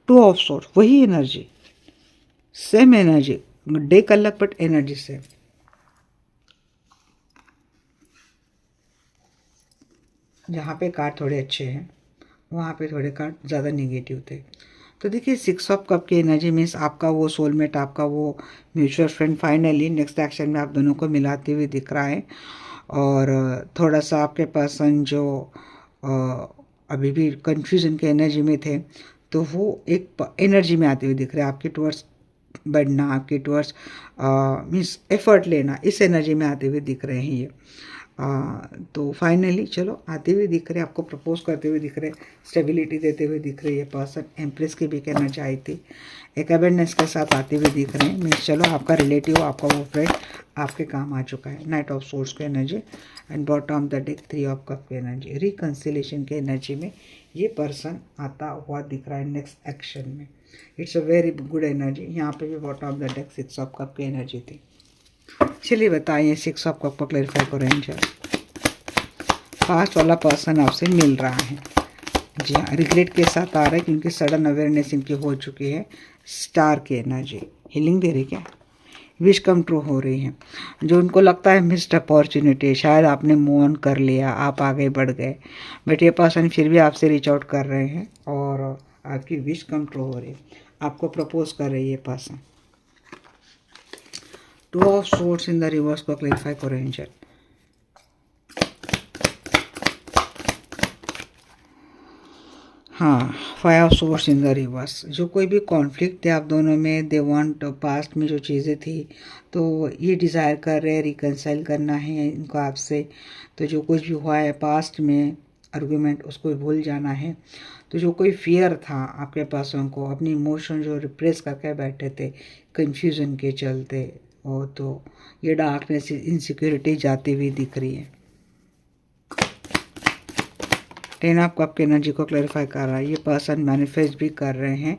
2 ऑफ सोर्स, वही एनर्जी, सेम एनर्जी, डे कलक बट एनर्जी सेम। जहाँ पे कार्ड थोड़े अच्छे हैं वहाँ पे थोड़े कार्ड ज़्यादा निगेटिव थे। तो देखिए 6 ऑफ कप की एनर्जी मीन्स आपका वो सोलमेट, आपका वो mutual friend finally next action में आप दोनों को मिलाते हुए दिख रहा है। और थोड़ा सा आपके पर्सन जो अभी भी कन्फ्यूजन के एनर्जी में थे, तो वो एक एनर्जी में आते हुए दिख रहे हैं आपके टुवर्ड्स बढ़ना, आपके टुवर्ड्स मीन्स एफर्ट लेना, इस एनर्जी में आते हुए दिख रहे हैं ये। तो फाइनली चलो आते हुए दिख रहे, आपको प्रपोज करते हुए दिख रहे, स्टेबिलिटी देते हुए दिख रही है पर्सन। एम्प्रेस की भी कहना चाही थी, एक अवेयरनेस के साथ आते हुए दिख रहे हैं। मीन्स चलो आपका रिलेटिव, आपका वो फ्रेंड आपके काम आ चुका है। नाइट ऑफ सोर्स की energy and bottom the deck 3 of cup की एनर्जी, रिकन्सिलेशन की एनर्जी में ये पर्सन आता हुआ दिख रहा है नेक्स्ट एक्शन में। It's a very good energy. यहाँ पे भी bottom of the deck 6 of cup की एनर्जी थी। चलिए बताइए 6 ऑफ कप को क्लैरिफाई करो एंजल। पास्ट वाला पर्सन आपसे मिल रहा है, जी हाँ, रिग्रेट के साथ आ रहा है क्योंकि सडन अवेयरनेस इनकी हो चुकी है। स्टार की एनर्जी हीलिंग दे रही, क्या विश कम ट्रू हो रही है। जो उनको लगता है मिस्ड अपॉर्चुनिटी, शायद आपने मूव ऑन कर लिया, आप आगे बढ़ गए, बट ये पर्सन फिर भी आपसे रीच आउट कर रहे हैं और आपकी विश कम ट्रू हो रही है, आपको प्रपोज कर रही है person. 2 of swords in the reverse को क्लैरिफाई करो एंजल। हाँ, 5 of swords in the reverse. जो कोई भी कॉन्फ्लिक्ट थे आप दोनों में, दे वांट पास्ट में जो चीज़ें थी तो ये डिज़ायर कर रहे हैं, रिकंसाइल करना है इनको आपसे। तो जो कुछ भी हुआ है पास्ट में आर्गुमेंट, उसको भूल जाना है। तो जो कोई फियर था आपके पर्सन को, अपनी इमोशन जो रिप्रेस करके बैठे थे कंफ्यूजन के चलते, और तो ये डार्कनेस, इनसिक्योरिटी जाती हुई दिख रही है। 10 ऑफ कप की एनर्जी को क्लैरिफाई कर रहा है। ये पर्सन मैनिफेस्ट भी कर रहे हैं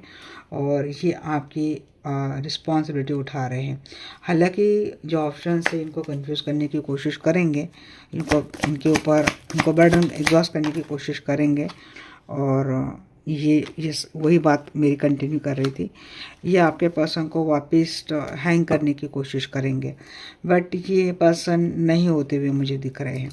और ये आपकी रिस्पॉन्सिबिलिटी उठा रहे हैं। हालांकि जो ऑप्शन से इनको कंफ्यूज करने की कोशिश करेंगे, इनके ऊपर इनको बर्डन एग्जॉस्ट करने की कोशिश करेंगे। और ये वही बात मेरी कंटिन्यू कर रही थी, ये आपके पर्सन को वापस हैंग करने की कोशिश करेंगे, बट ये पर्सन नहीं होते हुए मुझे दिख रहे हैं।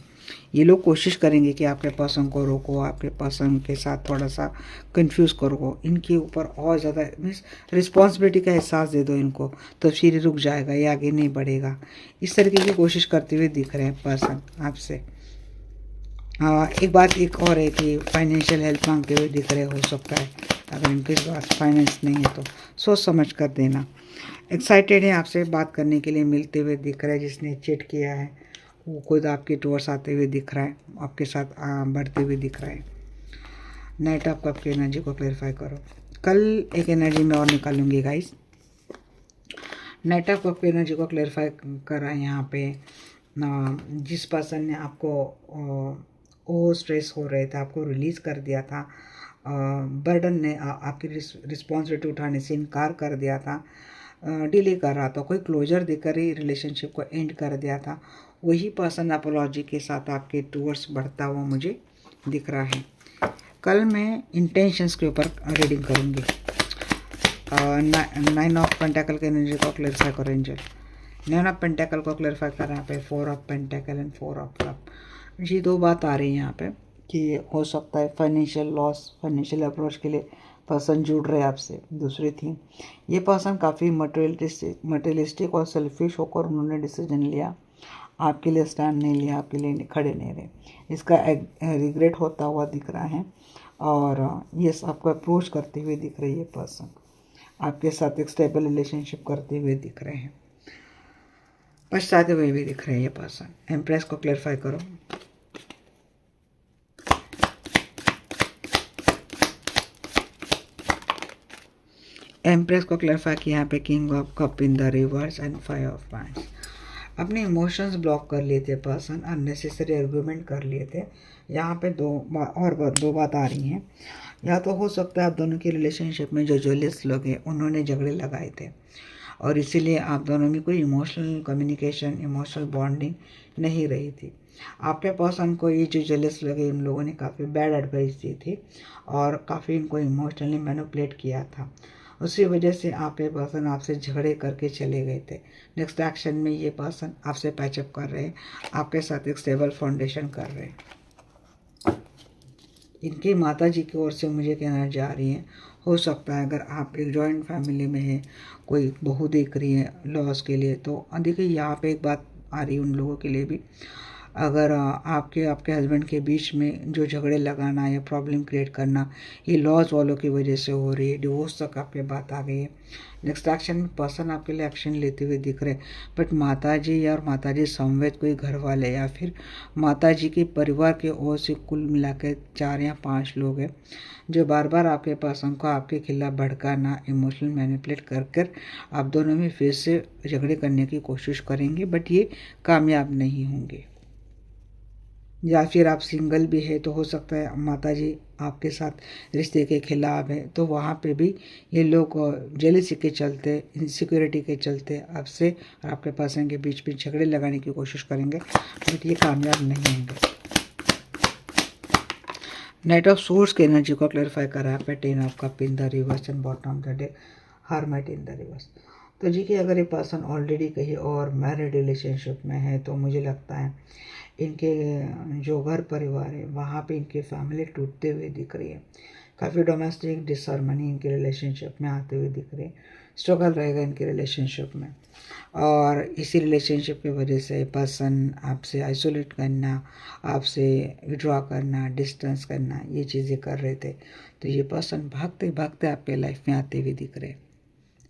ये लोग कोशिश करेंगे कि आपके पर्सन को रोको, आपके पर्सन के साथ थोड़ा सा कंफ्यूज करो, इनके ऊपर और ज़्यादा मीन्स रिस्पॉन्सिबिलिटी का एहसास दे दो इनको, तो फिर ये रुक जाएगा, ये आगे नहीं बढ़ेगा। इस तरीके की कोशिश करते हुए दिख रहे हैं पर्सन आपसे। एक बात एक और है कि फाइनेंशियल हेल्प मांगते हुए दिख रहे हो सकता है। अगर इनके पास फाइनेंस नहीं है तो सोच समझ कर देना। एक्साइटेड है आपसे बात करने के लिए, मिलते हुए दिख रहा है। जिसने चीट किया है वो खुद आपके टूवर्स आते हुए दिख रहा है, आपके साथ बढ़ते हुए दिख रहा है। नाइट ऑफ कप की एनर्जी को क्लेरिफाई करो। कल एक एनर्जी में और निकालूंगी गाइस। नाइट ऑफ कप की एनर्जी को क्लेरिफाई कर रहा है यहाँ पे। जिस पर्सन ने आपको ओवर स्ट्रेस हो रहे थे, आपको रिलीज़ कर दिया था, बर्डन ने आपकी रिस्पॉन्सिबिलिटी उठाने से इनकार कर दिया था, डिले कर रहा था, कोई क्लोजर देकर ही रिलेशनशिप को एंड कर दिया था, वही पर्सन अपोलॉजी के साथ आपके टूवर्ड्स बढ़ता हुआ मुझे दिख रहा है। कल मैं इंटेंशंस के ऊपर रीडिंग करूँगी। 9 ऑफ पेंटाकल के एनर्जी को क्लेरिफाई करो एंजल। 9 ऑफ पेंटाकल को क्लेरिफाई कर रहा है यहाँ पे 4 ऑफ पेंटाकल एंड 4 ऑफ कप। जी 2 बात आ रही है यहाँ पे कि हो सकता है फाइनेंशियल लॉस, फाइनेंशियल अप्रोच के लिए पर्सन जुड़ रहे हैं आपसे। दूसरी थी, ये पर्सन काफ़ी मटेरियलिस्टिक और सेल्फिश होकर उन्होंने डिसीजन लिया, आपके लिए स्टैंड नहीं लिया, आपके लिए खड़े नहीं रहे। इसका रिग्रेट होता हुआ दिख रहा है और ये आपको अप्रोच करते हुए दिख रही है पर्सन, आपके साथ एक स्टेबल रिलेशनशिप करते हुए दिख रहे हैं, पछताते हुए भी दिख रहे हैं ये पर्सन। एम्प्रेस को क्लेरिफाई करो। एम्प्रेस को क्लेरिफाई किया यहाँ पे king of cup in the reverse and 5 of wands. अपने इमोशंस ब्लॉक कर लिए थे पर्सन, अननेसेसरी आर्गुमेंट कर लिए थे। यहाँ पे दो बात आ रही हैं। या तो हो सकता है आप दोनों की रिलेशनशिप में जो जेलस लोग हैं उन्होंने झगड़े लगाए थे और इसीलिए आप दोनों में कोई इमोशनल कम्युनिकेशन, इमोशनल बॉन्डिंग नहीं रही थी। आपके पर्सन को ये जो जेलस लगे इन लोगों ने काफ़ी बैड एडवाइस दी थी और काफ़ी इनको इमोशनली मैनिपुलेट किया था। उसी वजह से आपके पर्सन आपसे झगड़े करके चले गए थे। नेक्स्ट एक्शन में ये पर्सन आपसे पैचअप कर रहे हैं, आपके साथ एक स्टेबल फाउंडेशन कर रहे हैं। इनकी माता जी की ओर से मुझे कहना जा रही है, हो सकता है अगर आप एक जॉइंट फैमिली में हैं, कोई बहू देख रही है लॉस के लिए, तो देखिए यहाँ पे एक बात आ रही है उन लोगों के लिए भी। अगर आपके हस्बैंड के बीच में जो झगड़े लगाना या प्रॉब्लम क्रिएट करना, ये लॉज वालों की वजह से हो रही है, डिवोर्स तक आप पे बात आ गई है। नेक्स्ट एक्शन में पर्सन आपके लिए एक्शन लेते हुए दिख रहे हैं, बट माताजी और माताजी समवेत कोई घर वाले या फिर माताजी के परिवार के ओर से कुल मिला के 4 या 5 लोग हैं जो बार बार आपके पर्सन को आपके खिलाफ भड़काना, इमोशनल मैनिपुलेट कर आप दोनों में फिर से झगड़े करने की कोशिश करेंगे, बट ये कामयाब नहीं होंगे। या फिर आप सिंगल भी है तो हो सकता है माताजी आपके साथ रिश्ते के खिलाफ है, तो वहाँ पे भी ये लोग जेलसी के चलते, इनसिक्योरिटी के चलते आपसे और आपके पर्सन के बीच में झगड़े लगाने की कोशिश करेंगे, बट ये कामयाब नहीं होंगे। नाइट ऑफ सोर्स की एनर्जी को क्लैरिफाई करा है पे 10 of cup in the reverse and bottom of the day hermit in the reverse. तो जी कि अगर ये पर्सन ऑलरेडी कहीं और मैरिड रिलेशनशिप में है तो मुझे लगता है इनके जो घर परिवार है वहाँ पे इनकी फैमिली टूटते हुए दिख रही है। काफ़ी डोमेस्टिक डिसहार्मनी इनके रिलेशनशिप में आते हुए दिख रही है, स्ट्रगल रहेगा इनके रिलेशनशिप में। और इसी रिलेशनशिप की वजह से पर्सन आपसे आइसोलेट करना, आपसे विड्रॉ करना, डिस्टेंस करना, ये चीज़ें कर रहे थे। तो ये पर्सन भागते भागते आपके लाइफ में आते हुए दिख रहे हैं।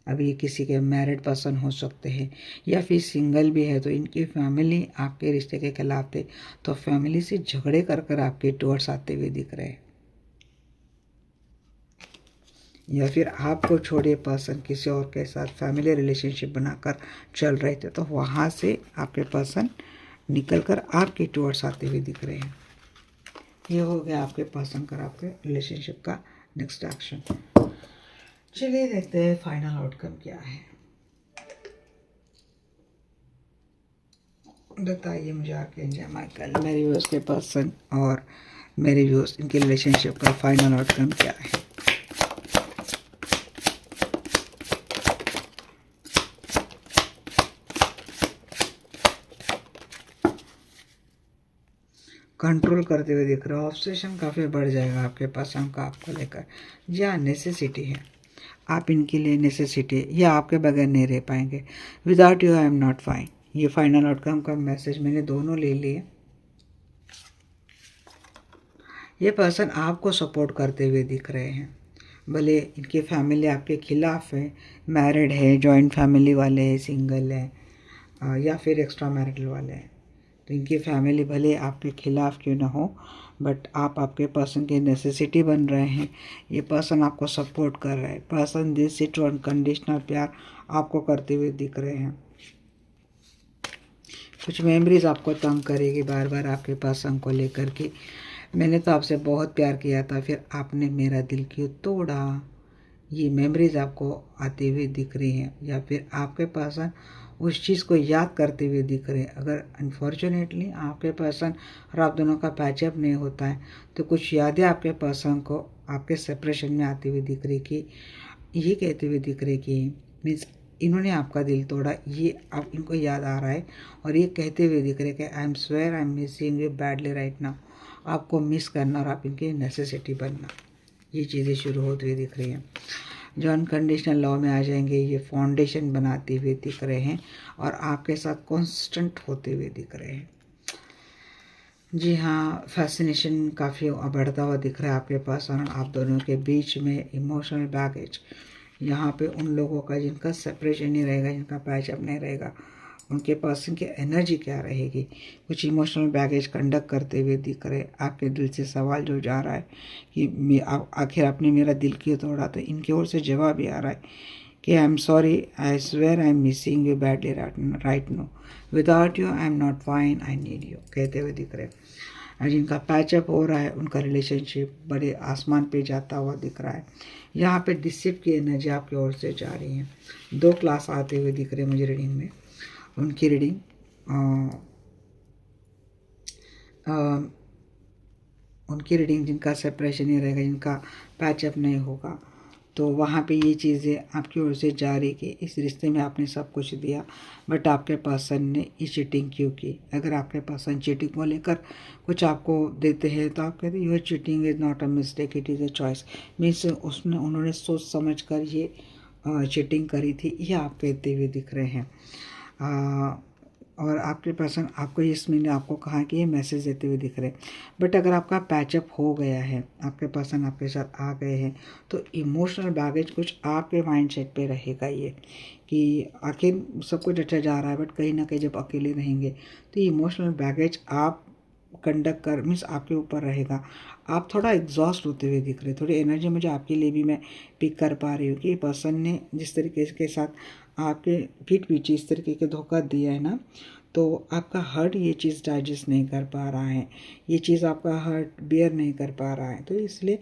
अभी ये किसी के मैरिड पर्सन हो सकते हैं या फिर सिंगल भी है, तो इनकी फैमिली आपके रिश्ते के खिलाफ थे, तो फैमिली से झगड़े कर कर आपके टूवर्ड्स आते हुए दिख रहे हैं। या फिर आपको छोड़िए पर्सन किसी और के साथ फैमिली रिलेशनशिप बनाकर चल रहे थे, तो वहाँ से आपके पर्सन निकल कर आपके टूवर्ड्स आते हुए दिख रहे हैं। ये हो गया आपके पर्सन का आपके रिलेशनशिप का नेक्स्ट एक्शन। चलिए देखते हैं फाइनल आउटकम क्या है। बताइए मुझे आके माइकल, मेरे व्यूअर्स के पर्सन और मेरे व्यूअर्स इनके रिलेशनशिप का फाइनल आउटकम क्या है। कंट्रोल करते हुए दिख रहा है। ऑब्सेशन काफ़ी बढ़ जाएगा आपके पर्सन का आपको लेकर। जी हाँ, नेसेसिटी है, आप इनके लिए नेसेसिटी है, ये आपके बगैर नहीं रह पाएंगे। Without you I am not fine, ये फाइनल आउटकम का मैसेज मैंने दोनों ले लिए। ये पर्सन आपको सपोर्ट करते हुए दिख रहे हैं, भले इनकी फैमिली आपके खिलाफ है, मैरिड है, जॉइंट फैमिली वाले हैं, सिंगल है, या फिर एक्स्ट्रा मैरिटल वाले हैं, तो इनकी फैमिली भले आपके खिलाफ क्यों ना हो, बट आप आपके पर्सन की नेसेसिटी बन रहे हैं। ये पर्सन आपको सपोर्ट कर रहा है। पर्सन दिस इट अनकंडीशनल प्यार आपको करते हुए दिख रहे हैं। कुछ मेमोरीज आपको तंग करेगी बार बार आपके पर्सन को लेकर के। मैंने तो आपसे बहुत प्यार किया था, फिर आपने मेरा दिल क्यों तोड़ा, ये मेमोरीज आपको आती हुई दिख रही हैं। या फिर आपके पर्सन उस चीज़ को याद करते हुए दिख रहे हैं। अगर अनफॉर्चुनेटली आपके पर्सन और आप दोनों का पैचअप नहीं होता है, तो कुछ यादें आपके पर्सन को आपके सेपरेशन में आती हुई दिख रही, कि ये कहते हुए दिख रही कि मीन्स इन्होंने आपका दिल तोड़ा, ये आप इनको याद आ रहा है, और ये कहते हुए दिख रहे कि I M swear I am missing you badly right now, आपको मिस करना और आप इनकी नेसेसिटी बनना, ये चीज़ें शुरू होती हुई दिख रही हैं। जो अनकंडीशनल लव में आ जाएंगे, ये फाउंडेशन बनाते हुए दिख रहे हैं और आपके साथ कांस्टेंट होते हुए दिख रहे हैं। जी हाँ, फैसिनेशन काफ़ी बढ़ता हुआ दिख रहा है आपके पास, और आप दोनों के बीच में इमोशनल बैगेज, यहाँ पे उन लोगों का जिनका सेपरेशन नहीं रहेगा, जिनका पैचअप नहीं रहेगा, उनके पर्सन की एनर्जी क्या रहेगी, कुछ इमोशनल बैगेज कंडक्ट करते हुए दिख रहे। आपके दिल से सवाल जो जा रहा है कि आखिर आपने मेरा दिल क्यों तोड़ा, तो इनकी ओर से जवाब भी आ रहा है कि I am sorry, I swear I am missing you badly right now, without you I am not fine, I need you, कहते हुए दिख रहे। और जिनका पैचअप हो रहा है उनका रिलेशनशिप बड़े आसमान पे जाता हुआ दिख रहा है। यहाँ पे डिसिप की एनर्जी आपकी ओर से जा रही है। 2 क्लास आते हुए दिख रहे हैं मुझे रीडिंग में। उनकी रीडिंग जिनका सेपरेशन नहीं रहेगा, जिनका पैचअप नहीं होगा, तो वहाँ पे ये चीज़ें आपकी ओर से जा रही कि इस रिश्ते में आपने सब कुछ दिया, बट आपके पर्सन ने ये चीटिंग क्यों की। अगर आपके पर्सन चीटिंग को लेकर कुछ आपको देते हैं तो आप कहते हैं your cheating is not a mistake, it is a choice, means उन्होंने सोच समझ कर ये चीटिंग करी थी, ये आप कहते हुए दिख रहे हैं। और आपके पर्सन आपको इस महीने आपको कहा कि ये मैसेज देते हुए दिख रहे हैं। बट अगर आपका पैचअप हो गया है, आपके पर्सन आपके साथ आ गए हैं, तो इमोशनल बैगेज कुछ आपके माइंडसेट पे रहेगा ये कि आखिर सब कुछ अच्छा जा रहा है, बट कहीं ना कहीं जब अकेले रहेंगे तो इमोशनल बैगेज आप कंडक्ट कर मीन्स आपके ऊपर रहेगा। आप थोड़ा एग्जॉस्ट होते हुए दिख रहे, थोड़ी एनर्जी मुझे आपके लिए भी मैं पिक कर पा रही हूँ कि पर्सन ने जिस तरीके के साथ आपके पीठ पीछे इस तरीके के धोखा दिया है ना, तो आपका हर्ट ये चीज़ डाइजेस्ट नहीं कर पा रहा है, ये चीज़ आपका हर्ट बेयर नहीं कर पा रहा है, तो इसलिए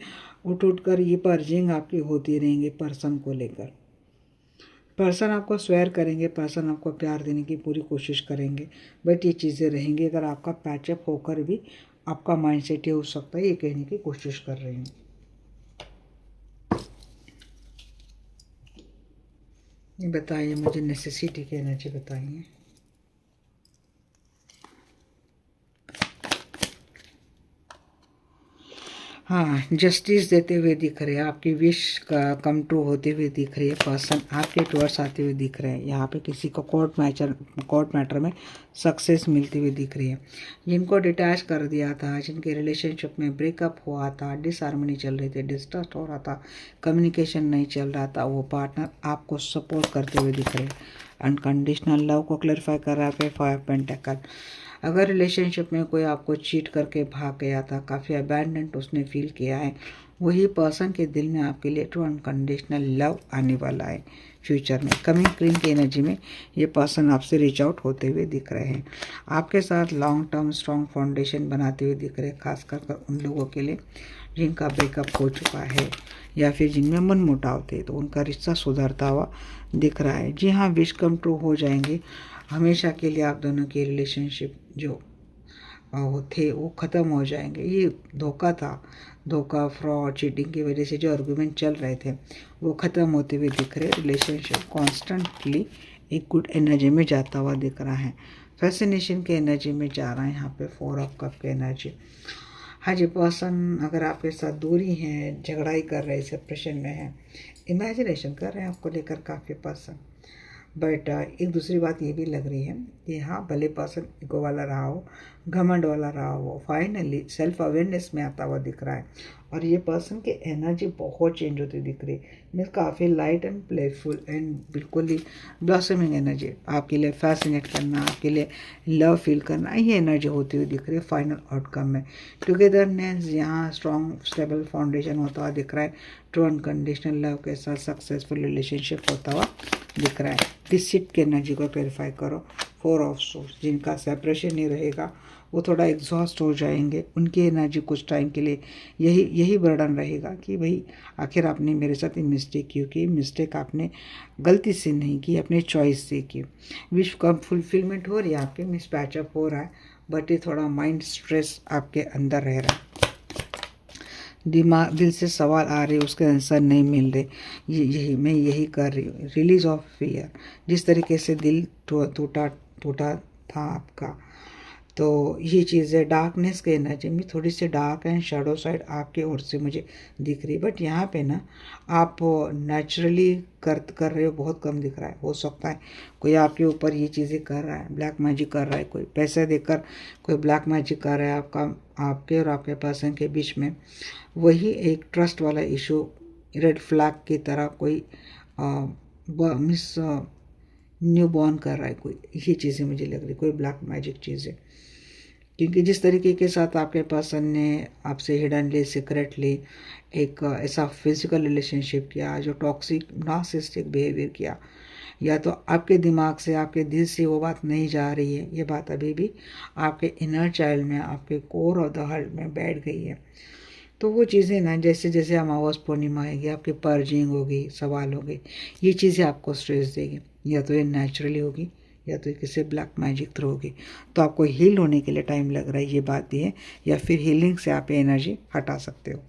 उठ कर ये पर्जिंग आपकी होती रहेंगी पर्सन को लेकर। पर्सन आपको स्वेयर करेंगे, पर्सन आपको प्यार देने की पूरी कोशिश करेंगे, बट ये चीज़ें रहेंगी। अगर आपका पैचअप होकर भी आपका माइंडसेट ये हो सकता है ये कहने की कोशिश कर रही हूँ। ये बताइए मुझे नेसेसिटी की एनर्जी बताइए। हाँ, जस्टिस देते हुए दिख रहे हैं, आपकी विश का कम ट्रू होते हुए दिख रही है। पर्सन आपके टुवर्ड्स आते हुए दिख रहे हैं। यहाँ पे किसी को कोर्ट मैटर में सक्सेस मिलती हुई दिख रही है। जिनको डिटैच कर दिया था, जिनके रिलेशनशिप में ब्रेकअप हुआ था, डिसहार्मनी चल रही थी, डिस्ट्रस्ट हो रहा था, कम्युनिकेशन नहीं चल रहा था, वो पार्टनर आपको सपोर्ट करते हुए दिख रहे हैं। अनकंडीशनल लव को क्लैरिफाई कर रहा है 5 पेंटेकल। अगर रिलेशनशिप में कोई आपको चीट करके भाग गया था, काफ़ी अबैंडन्ड उसने फील किया है, वही पर्सन के दिल में आपके लिए ट्रू अनकंडीशनल लव आने वाला है फ्यूचर में। कमिंग क्वीन की एनर्जी में ये पर्सन आपसे रीच आउट होते हुए दिख रहे हैं। आपके साथ लॉन्ग टर्म स्ट्रॉन्ग फाउंडेशन बनाते हुए दिख रहे हैं, खासकर उन लोगों के लिए जिनका ब्रेकअप हो चुका है या फिर जिनमें मन मुटाव थे, तो उनका रिश्ता सुधरता हुआ दिख रहा है। जी हाँ, विश कम ट्रू हो जाएंगे। हमेशा के लिए आप दोनों की रिलेशनशिप जो थे वो ख़त्म हो जाएंगे। ये धोखा था, धोखा फ्रॉड चीटिंग की वजह से जो आर्गुमेंट चल रहे थे वो ख़त्म होते हुए दिख रहे। रिलेशनशिप कॉन्स्टेंटली एक गुड एनर्जी में जाता हुआ दिख रहा है। फैसिनेशन के एनर्जी में जा रहा है यहाँ पे, 4 ऑफ कप के एनर्जी। हाँ जी, पर्सन अगर आपके साथ दूरी है, झगड़ाई कर रहे हैं, सेपरेशन में है, इमेजिनेशन कर रहे हैं आपको लेकर काफ़ी पर्सन। बट एक दूसरी बात ये भी लग रही है कि हाँ, भले पर्सन ईगो वाला रहा हो, घमंड वाला रहा हो, फाइनली सेल्फ अवेयरनेस में आता हुआ दिख रहा है। और ये पर्सन की एनर्जी बहुत चेंज होती दिख रही है। मीन्स काफ़ी लाइट एंड प्लेफुल एंड बिल्कुल ही ब्लॉसमिंग एनर्जी, आपके लिए फैसिनेट करना, आपके लिए लव फील करना, ये एनर्जी होती हुई दिख रही है फाइनल आउटकम में। टुगेदरनेस, यहाँ स्ट्रॉन्ग स्टेबल फाउंडेशन होता हुआ दिख रहा है। ट्रू अनकंडीशनल लव के साथ सक्सेसफुल रिलेशनशिप होता हुआ दिख रहा है। डिसिट की एनर्जी को क्लैरिफाई करो। 4 ऑफ सोर्स, जिनका सेपरेशन नहीं रहेगा वो थोड़ा एग्जॉस्ट हो जाएंगे, उनकी एनर्जी कुछ टाइम के लिए यही बर्डन रहेगा कि भाई आखिर आपने मेरे साथ ये मिस्टेक क्यों की। मिस्टेक आपने गलती से नहीं की, अपने चॉइस से की। विश का फुलफिलमेंट हो रही है आपके, मिस पैचअप हो रहा है, बट ये थोड़ा माइंड स्ट्रेस आपके अंदर रह रहा है। दिमाग दिल से सवाल आ रहे, उसके आंसर नहीं मिल रहे, मैं यही कर रही हूँ। रिलीज ऑफ फियर, जिस तरीके से दिल टूटा था आपका, तो ये चीज़ें डार्कनेस के एनर्जी में थोड़ी सी डार्क एंड शैडो साइड आपके ओर से मुझे दिख रही है। बट यहाँ पे ना आप नेचुरली कर रहे हो, बहुत कम दिख रहा है। हो सकता है कोई आपके ऊपर ये चीज़ें कर रहा है, ब्लैक मैजिक कर रहा है, कोई पैसे देकर कोई ब्लैक मैजिक कर रहा है आपके और आपके पर्सन के बीच में। वही एक ट्रस्ट वाला इशू, रेड फ्लैग की तरह कोई मिस न्यू बॉर्न कर रहा है कोई, ये चीज़ें मुझे लग रही, कोई ब्लैक मैजिक चीज़ें। क्योंकि जिस तरीके के साथ आपके पर्सन ने आपसे हिडनली, सीक्रेटली एक ऐसा फिजिकल रिलेशनशिप किया जो टॉक्सिक नार्सिसिस्टिक बिहेवियर किया, या तो आपके दिमाग से, आपके दिल से वो बात नहीं जा रही है, ये बात अभी भी आपके इनर चाइल्ड में, आपके कोर ऑफ द हार्ट में बैठ गई है। तो वो चीज़ें ना, जैसे जैसे अमावस पूर्णिमा आएगी, आपकी पर्जिंग होगी, सवाल होगी, ये चीज़ें आपको स्ट्रेस देगी। या तो ये नेचुरली होगी या तो किसी ब्लैक मैजिक थ्रू होगी। तो आपको हील होने के लिए टाइम लग रहा है, ये बात भी है। या फिर हीलिंग से आप एनर्जी हटा सकते हो।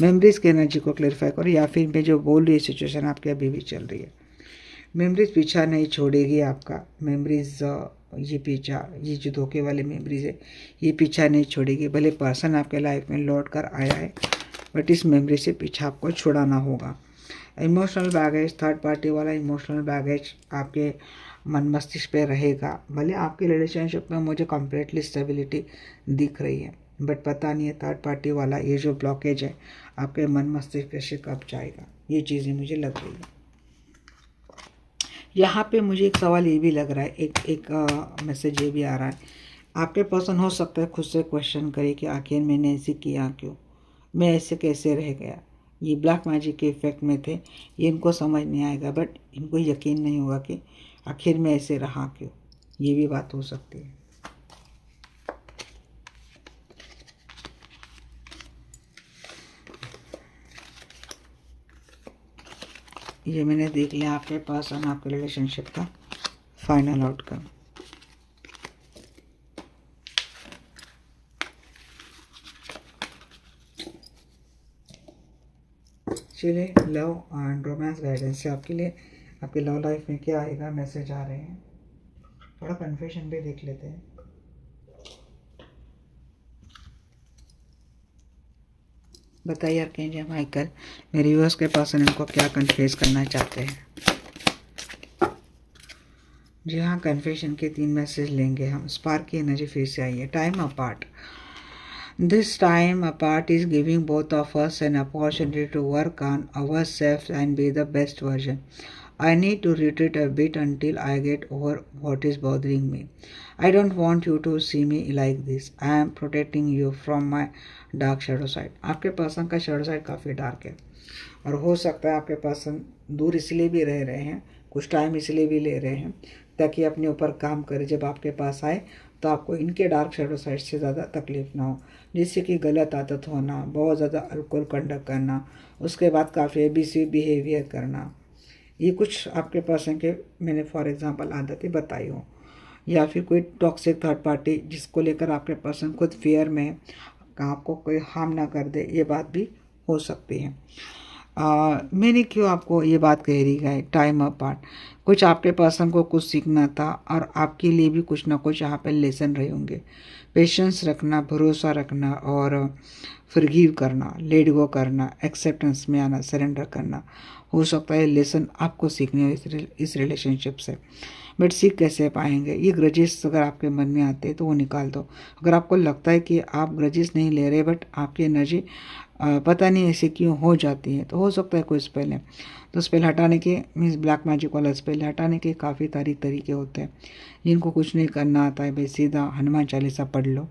मेमोरीज की एनर्जी को क्लैरिफाई करो, या फिर मैं जो बोल रही है सिचुएशन आपके अभी भी चल रही है। मेमोरीज पीछा नहीं छोड़ेगी आपका। मेमोरीज ये जो धोखे वाले मेमोरीज है, ये पीछा नहीं छोड़ेगी। भले पर्सन आपके लाइफ में लौट कर आया है, बट इस मेमोरी से पीछा आपको छुड़ाना होगा। इमोशनल बैगेज, थर्ड पार्टी वाला इमोशनल बैगेज आपके मन मस्तिष्क पे रहेगा। भले आपके रिलेशनशिप में मुझे कम्प्लीटली स्टेबिलिटी दिख रही है, बट पता नहीं है थर्ड पार्टी वाला ये जो ब्लॉकेज है आपके मन मस्तिष्क से कब जाएगा, ये चीज़ें मुझे लग रही है। यहाँ पे मुझे एक सवाल ये भी लग रहा है, एक मैसेज ये भी आ रहा है, आपके पर्सन हो सकता है खुद से क्वेश्चन करे कि आखिर मैंने ऐसे किया क्यों, मैं ऐसे कैसे रह गया। ये ब्लैक मैजिक के इफेक्ट में थे, ये इनको समझ नहीं आएगा, बट इनको यकीन नहीं होगा कि आखिर मैं ऐसे रहा क्यों। ये भी बात हो सकती है। ये मैंने देख लिया आपके पास और आपके रिलेशनशिप का फाइनल आउटकम। चलिए, लव एंड रोमांस गाइडेंस से आपके लिए आपके लव लाइफ में क्या आएगा, मैसेज आ रहे हैं। थोड़ा कन्फ्यूजन भी देख लेते हैं। बताइए आर्कएंजल माइकल, मेरे व्यूअर्स के पास इनको क्या कन्फ्यूज करना चाहते हैं। जी हाँ, कन्फ्यूजन के 3 मैसेज लेंगे हम। स्पार्क की एनर्जी फिर से आई है। Time apart, this time apart is giving both of us an opportunity to work on ourselves and be the best version. I need to retreat a bit until I get over what is bothering me. I don't want you to see me like this. I am protecting you from my dark shadow side. आपके person का shadow side काफ़ी dark है, और हो सकता है आपके person दूर इसलिए भी रह रहे हैं, कुछ टाइम इसलिए भी ले रहे हैं ताकि अपने ऊपर काम करे। जब आपके पास आए तो आपको इनके डार्क शेडो साइड से ज़्यादा तकलीफ ना हो, जैसे कि गलत आदत होना, बहुत ज़्यादा अल्कोहल कंडक्ट करना, उसके बाद काफ़ी एबिसिव बिहेवियर करना, ये कुछ आपके पर्सन के मैंने फॉर एग्जांपल आदतें बताई हो। या फिर कोई टॉक्सिक थर्ड पार्टी जिसको लेकर आपके पर्सन खुद फियर में है, आपको कोई हार्म ना कर दे, ये बात भी हो सकती है। मैंने क्यों आपको ये बात कह रही है, टाइम अपार्ट। कुछ आपके पर्सन को कुछ सीखना था और आपके लिए भी कुछ ना कुछ यहाँ पे लेसन रहे होंगे। पेशेंस रखना, भरोसा रखना और फॉरगिव करना, लेट गो करना, एक्सेप्टेंस में आना, सरेंडर करना। हो सकता है लेसन आपको सीखने हो इस रिलेशनशिप से। बट सीख कैसे पाएंगे? ये ग्रजेस अगर आपके मन में आते हैं तो वो निकाल दो। अगर आपको लगता है कि आप ग्रजेस नहीं ले रहे बट आपकी एनर्जी पता नहीं ऐसे क्यों हो जाती है, तो हो सकता है कोई स्पेल है। तो स्पेल हटाने के मीन्स ब्लैक मैजिक वाला स्पेल हटाने के काफ़ी तरीके होते हैं। जिनको कुछ नहीं करना आता है भाई सीधा हनुमान चालीसा पढ़ लो,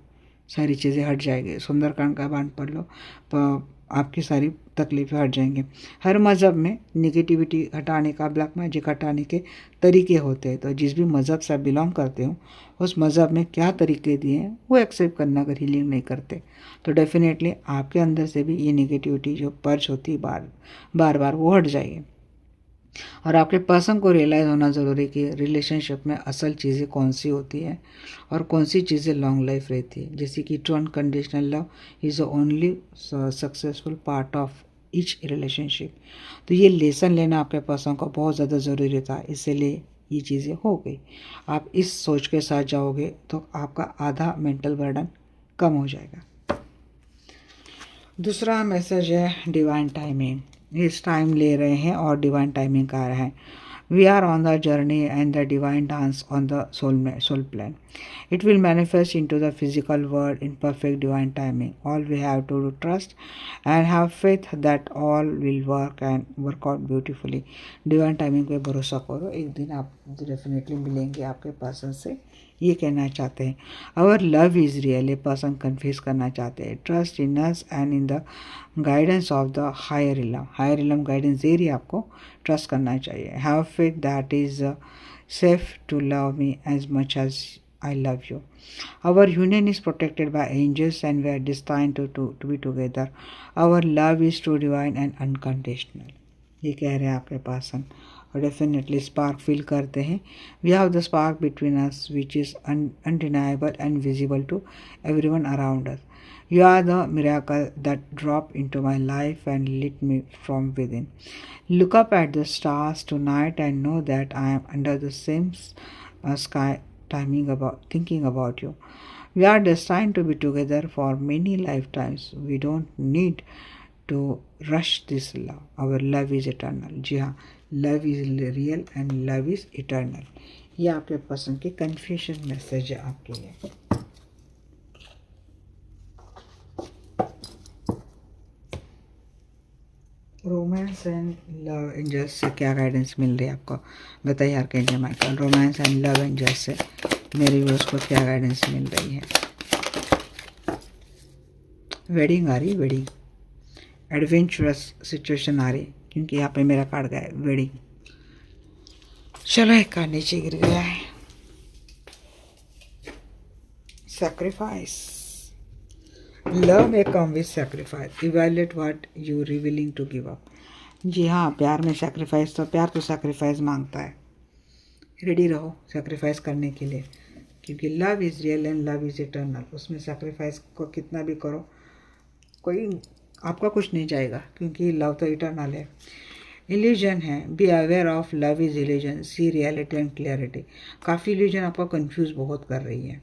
सारी चीज़ें हट जाएंगी। सुंदरकांड का पाठ पढ़ लो तो आपकी सारी तकलीफ़ें हट जाएंगी। हर मज़हब में निगेटिविटी हटाने का, ब्लैक मैजिक हटाने के तरीके होते हैं। तो जिस भी मज़हब से आप बिलोंग करते हो उस मज़हब में क्या तरीके दिए हैं वो एक्सेप्ट करना, अगर हीलिंग नहीं करते तो डेफिनेटली आपके अंदर से भी ये निगेटिविटी जो पर्च होती है बार बार वो हट जाएगी। और आपके पर्सन को रियलाइज़ होना ज़रूरी कि रिलेशनशिप में असल चीज़ें कौन सी होती है और कौन सी चीज़ें लॉन्ग लाइफ रहती है। जैसे कि true unconditional love is the only successful part of each relationship. तो ये लेसन लेना आपके पर्सन को बहुत ज़्यादा ज़रूरी था, इसीलिए ये चीज़ें हो गई। आप इस सोच के साथ जाओगे तो आपका आधा मेंटल बर्डन कम हो जाएगा। दूसरा मैसेज है डिवाइन टाइमिंग। इस टाइम ले रहे हैं और डिवाइन टाइमिंग का रहा है। We are on the journey and the divine dance on the soul plan. It will manifest into the physical world in perfect divine timing. All we have to do trust and have faith that all will work out beautifully. Divine timing पे भरोसा करो, एक दिन आप definitely मिलेंगे आपके person से, ये कहना चाहते हैं। Our love is real, ये पर्सन कन्फ्यूज करना चाहते हैं। Trust in us and in the guidance of the higher realm. Higher realm guidance दे रही है आपको, ट्रस्ट करना चाहिए। Have faith that is safe to love me as much as I love you. Our union is protected by angels and we are destined to be together. Our love is true, divine and unconditional. ये कह रहे हैं आपके पास हम, और definitely spark feel करते हैं। We have the spark between us which is undeniable and visible to everyone around us. You are the miracle that dropped into my life and lit me from within. Look up at the stars tonight and know that I am under the same sky thinking about you. We are destined to be together for many lifetimes. We don't need to rush this love. Our love is eternal. जी हाँ, love is real and love is eternal. ये आपके पसंद की confusion message है आपके लिए। Romance and love angels से क्या गाइडेंस मिल रही है आपको, बताइए archangel Michael. Romance and love angels से मेरे व्यूअर्स को क्या गाइडेंस मिल रही है? वेडिंग आ रही, वेडिंग, एडवेंचरस सिचुएशन आ रही, क्योंकि यहाँ पे मेरा कार्ड गया है वेडिंग। चलो एक कार्ड नीचे गिर गया है, सैक्रिफाइस। लव में come with sacrifice, evaluate what you revealing to give up. जी हाँ, प्यार में सैक्रिफाइस, तो प्यार तो सैक्रिफाइस मांगता है। रेडी रहो सैक्रिफाइस करने के लिए, क्योंकि love is real and love is eternal. उसमें सैक्रिफाइस को कितना भी करो कोई आपका कुछ नहीं जाएगा, क्योंकि लव तो इटर्नल है। इल्यूजन है, be aware of love is illusion, see reality and clarity. काफ़ी इल्यूजन आपको कंफ्यूज बहुत कर रही है।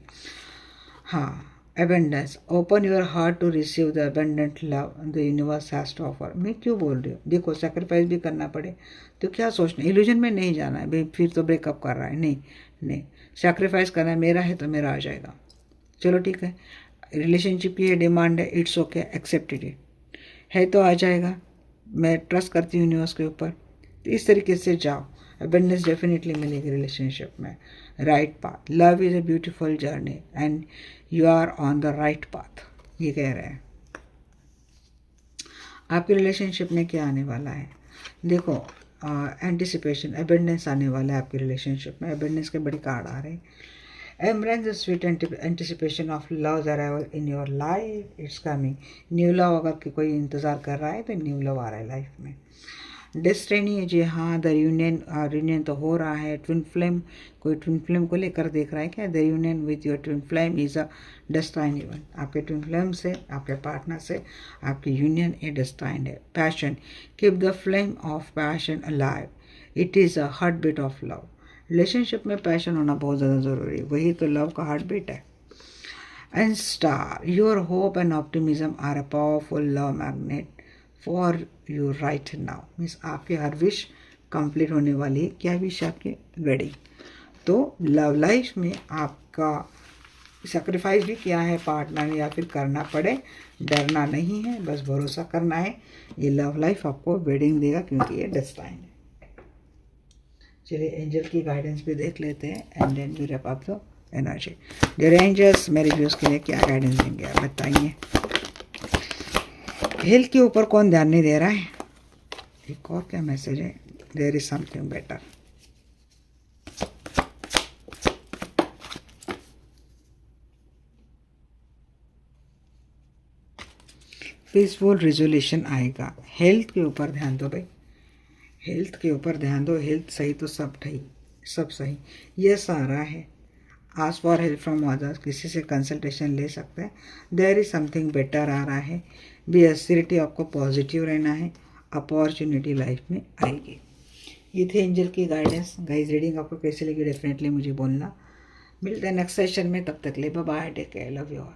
हाँ, abundance, open your heart to receive the abundant love the universe has to offer। मैं क्यों बोल रही हूँ, देखो सैक्रिफाइस भी करना पड़े तो क्या सोचना, इल्यूजन में नहीं जाना है भाई फिर तो ब्रेकअप कर रहा है, नहीं नहीं, सैक्रिफाइस करना है। मेरा है तो मेरा आ जाएगा, चलो ठीक है। रिलेशनशिप की ये डिमांड है, इट्स ओके, एक्सेप्टेड है तो आ जाएगा। मैं ट्रस्ट करती हूँ यूनिवर्स के ऊपर, तो इस तरीके से जाओ, अबंडेंस डेफिनेटली मिलेगी रिलेशनशिप में। Right path, love is a beautiful journey and you are on the right path, ये कह रहे हैं। आपके रिलेशनशिप में क्या आने वाला है, देखो एंटिसिपेशन, अबंडेंस आने वाला है आपके रिलेशनशिप में। अबंडेंस के बड़ी कार्ड आ रहे हैं। Embrace the sweet anticipation of love's arrival in your life. It's coming. New love, अगर कोई इंतज़ार कर रहा है तो न्यू लव आ रहा है लाइफ में। डेस्टिनी है, जी हाँ, द यूनियन तो हो रहा है। ट्विन फ्लेम, कोई ट्विन फ्लेम को लेकर देख रहा है क्या? The union with your twin flame is a destined event. आपके ट्विन फ्लेम से, आपके पार्टनर से आपकी यूनियन ए डेस्टाइन है। Passion, keep the flame of passion alive, it is a heartbeat of love. Relationship में passion होना बहुत ज़्यादा ज़रूरी है, वही तो लव का हार्ट बीट है। And star, your hope and optimism are a powerful love magnet for you right now. Means आपकी हर विश कंप्लीट होने वाली है। क्या विश आपकी? वेडिंग। तो लव लाइफ में आपका सेक्रीफाइस भी किया है पार्टनर ने, या फिर करना पड़े, डरना नहीं है, बस भरोसा करना है। ये लव लाइफ आपको वेडिंग देगा, क्योंकि ये डेस्टाइन है। चलिए एंजल की गाइडेंस भी देख लेते हैं, and then we wrap up the energy. Dear angels, मेरे व्यूज के लिए क्या गाइडेंस देंगे आप बताइए। हेल्थ के ऊपर कौन ध्यान नहीं दे रहा है? एक और क्या मैसेज है? There is something better. Peaceful resolution आएगा। हेल्थ के ऊपर ध्यान दो भाई, हेल्थ के ऊपर ध्यान दो। हेल्थ सही तो सब सही, सब सही। ये सारा है। Ask for help from others, किसी से कंसल्टेशन ले सकते हैं। देयर इज समथिंग बेटर आ रहा है। बी एसिडिटी, आपको पॉजिटिव रहना है। अपॉर्चुनिटी लाइफ में आएगी। ये थे एंजल की गाइडेंस। गाइस, रीडिंग आपको कैसी लगी डेफिनेटली मुझे बोलना। मिलते हैं नेक्स्ट सेशन में, तब तक ले bye bye, take care, love you all.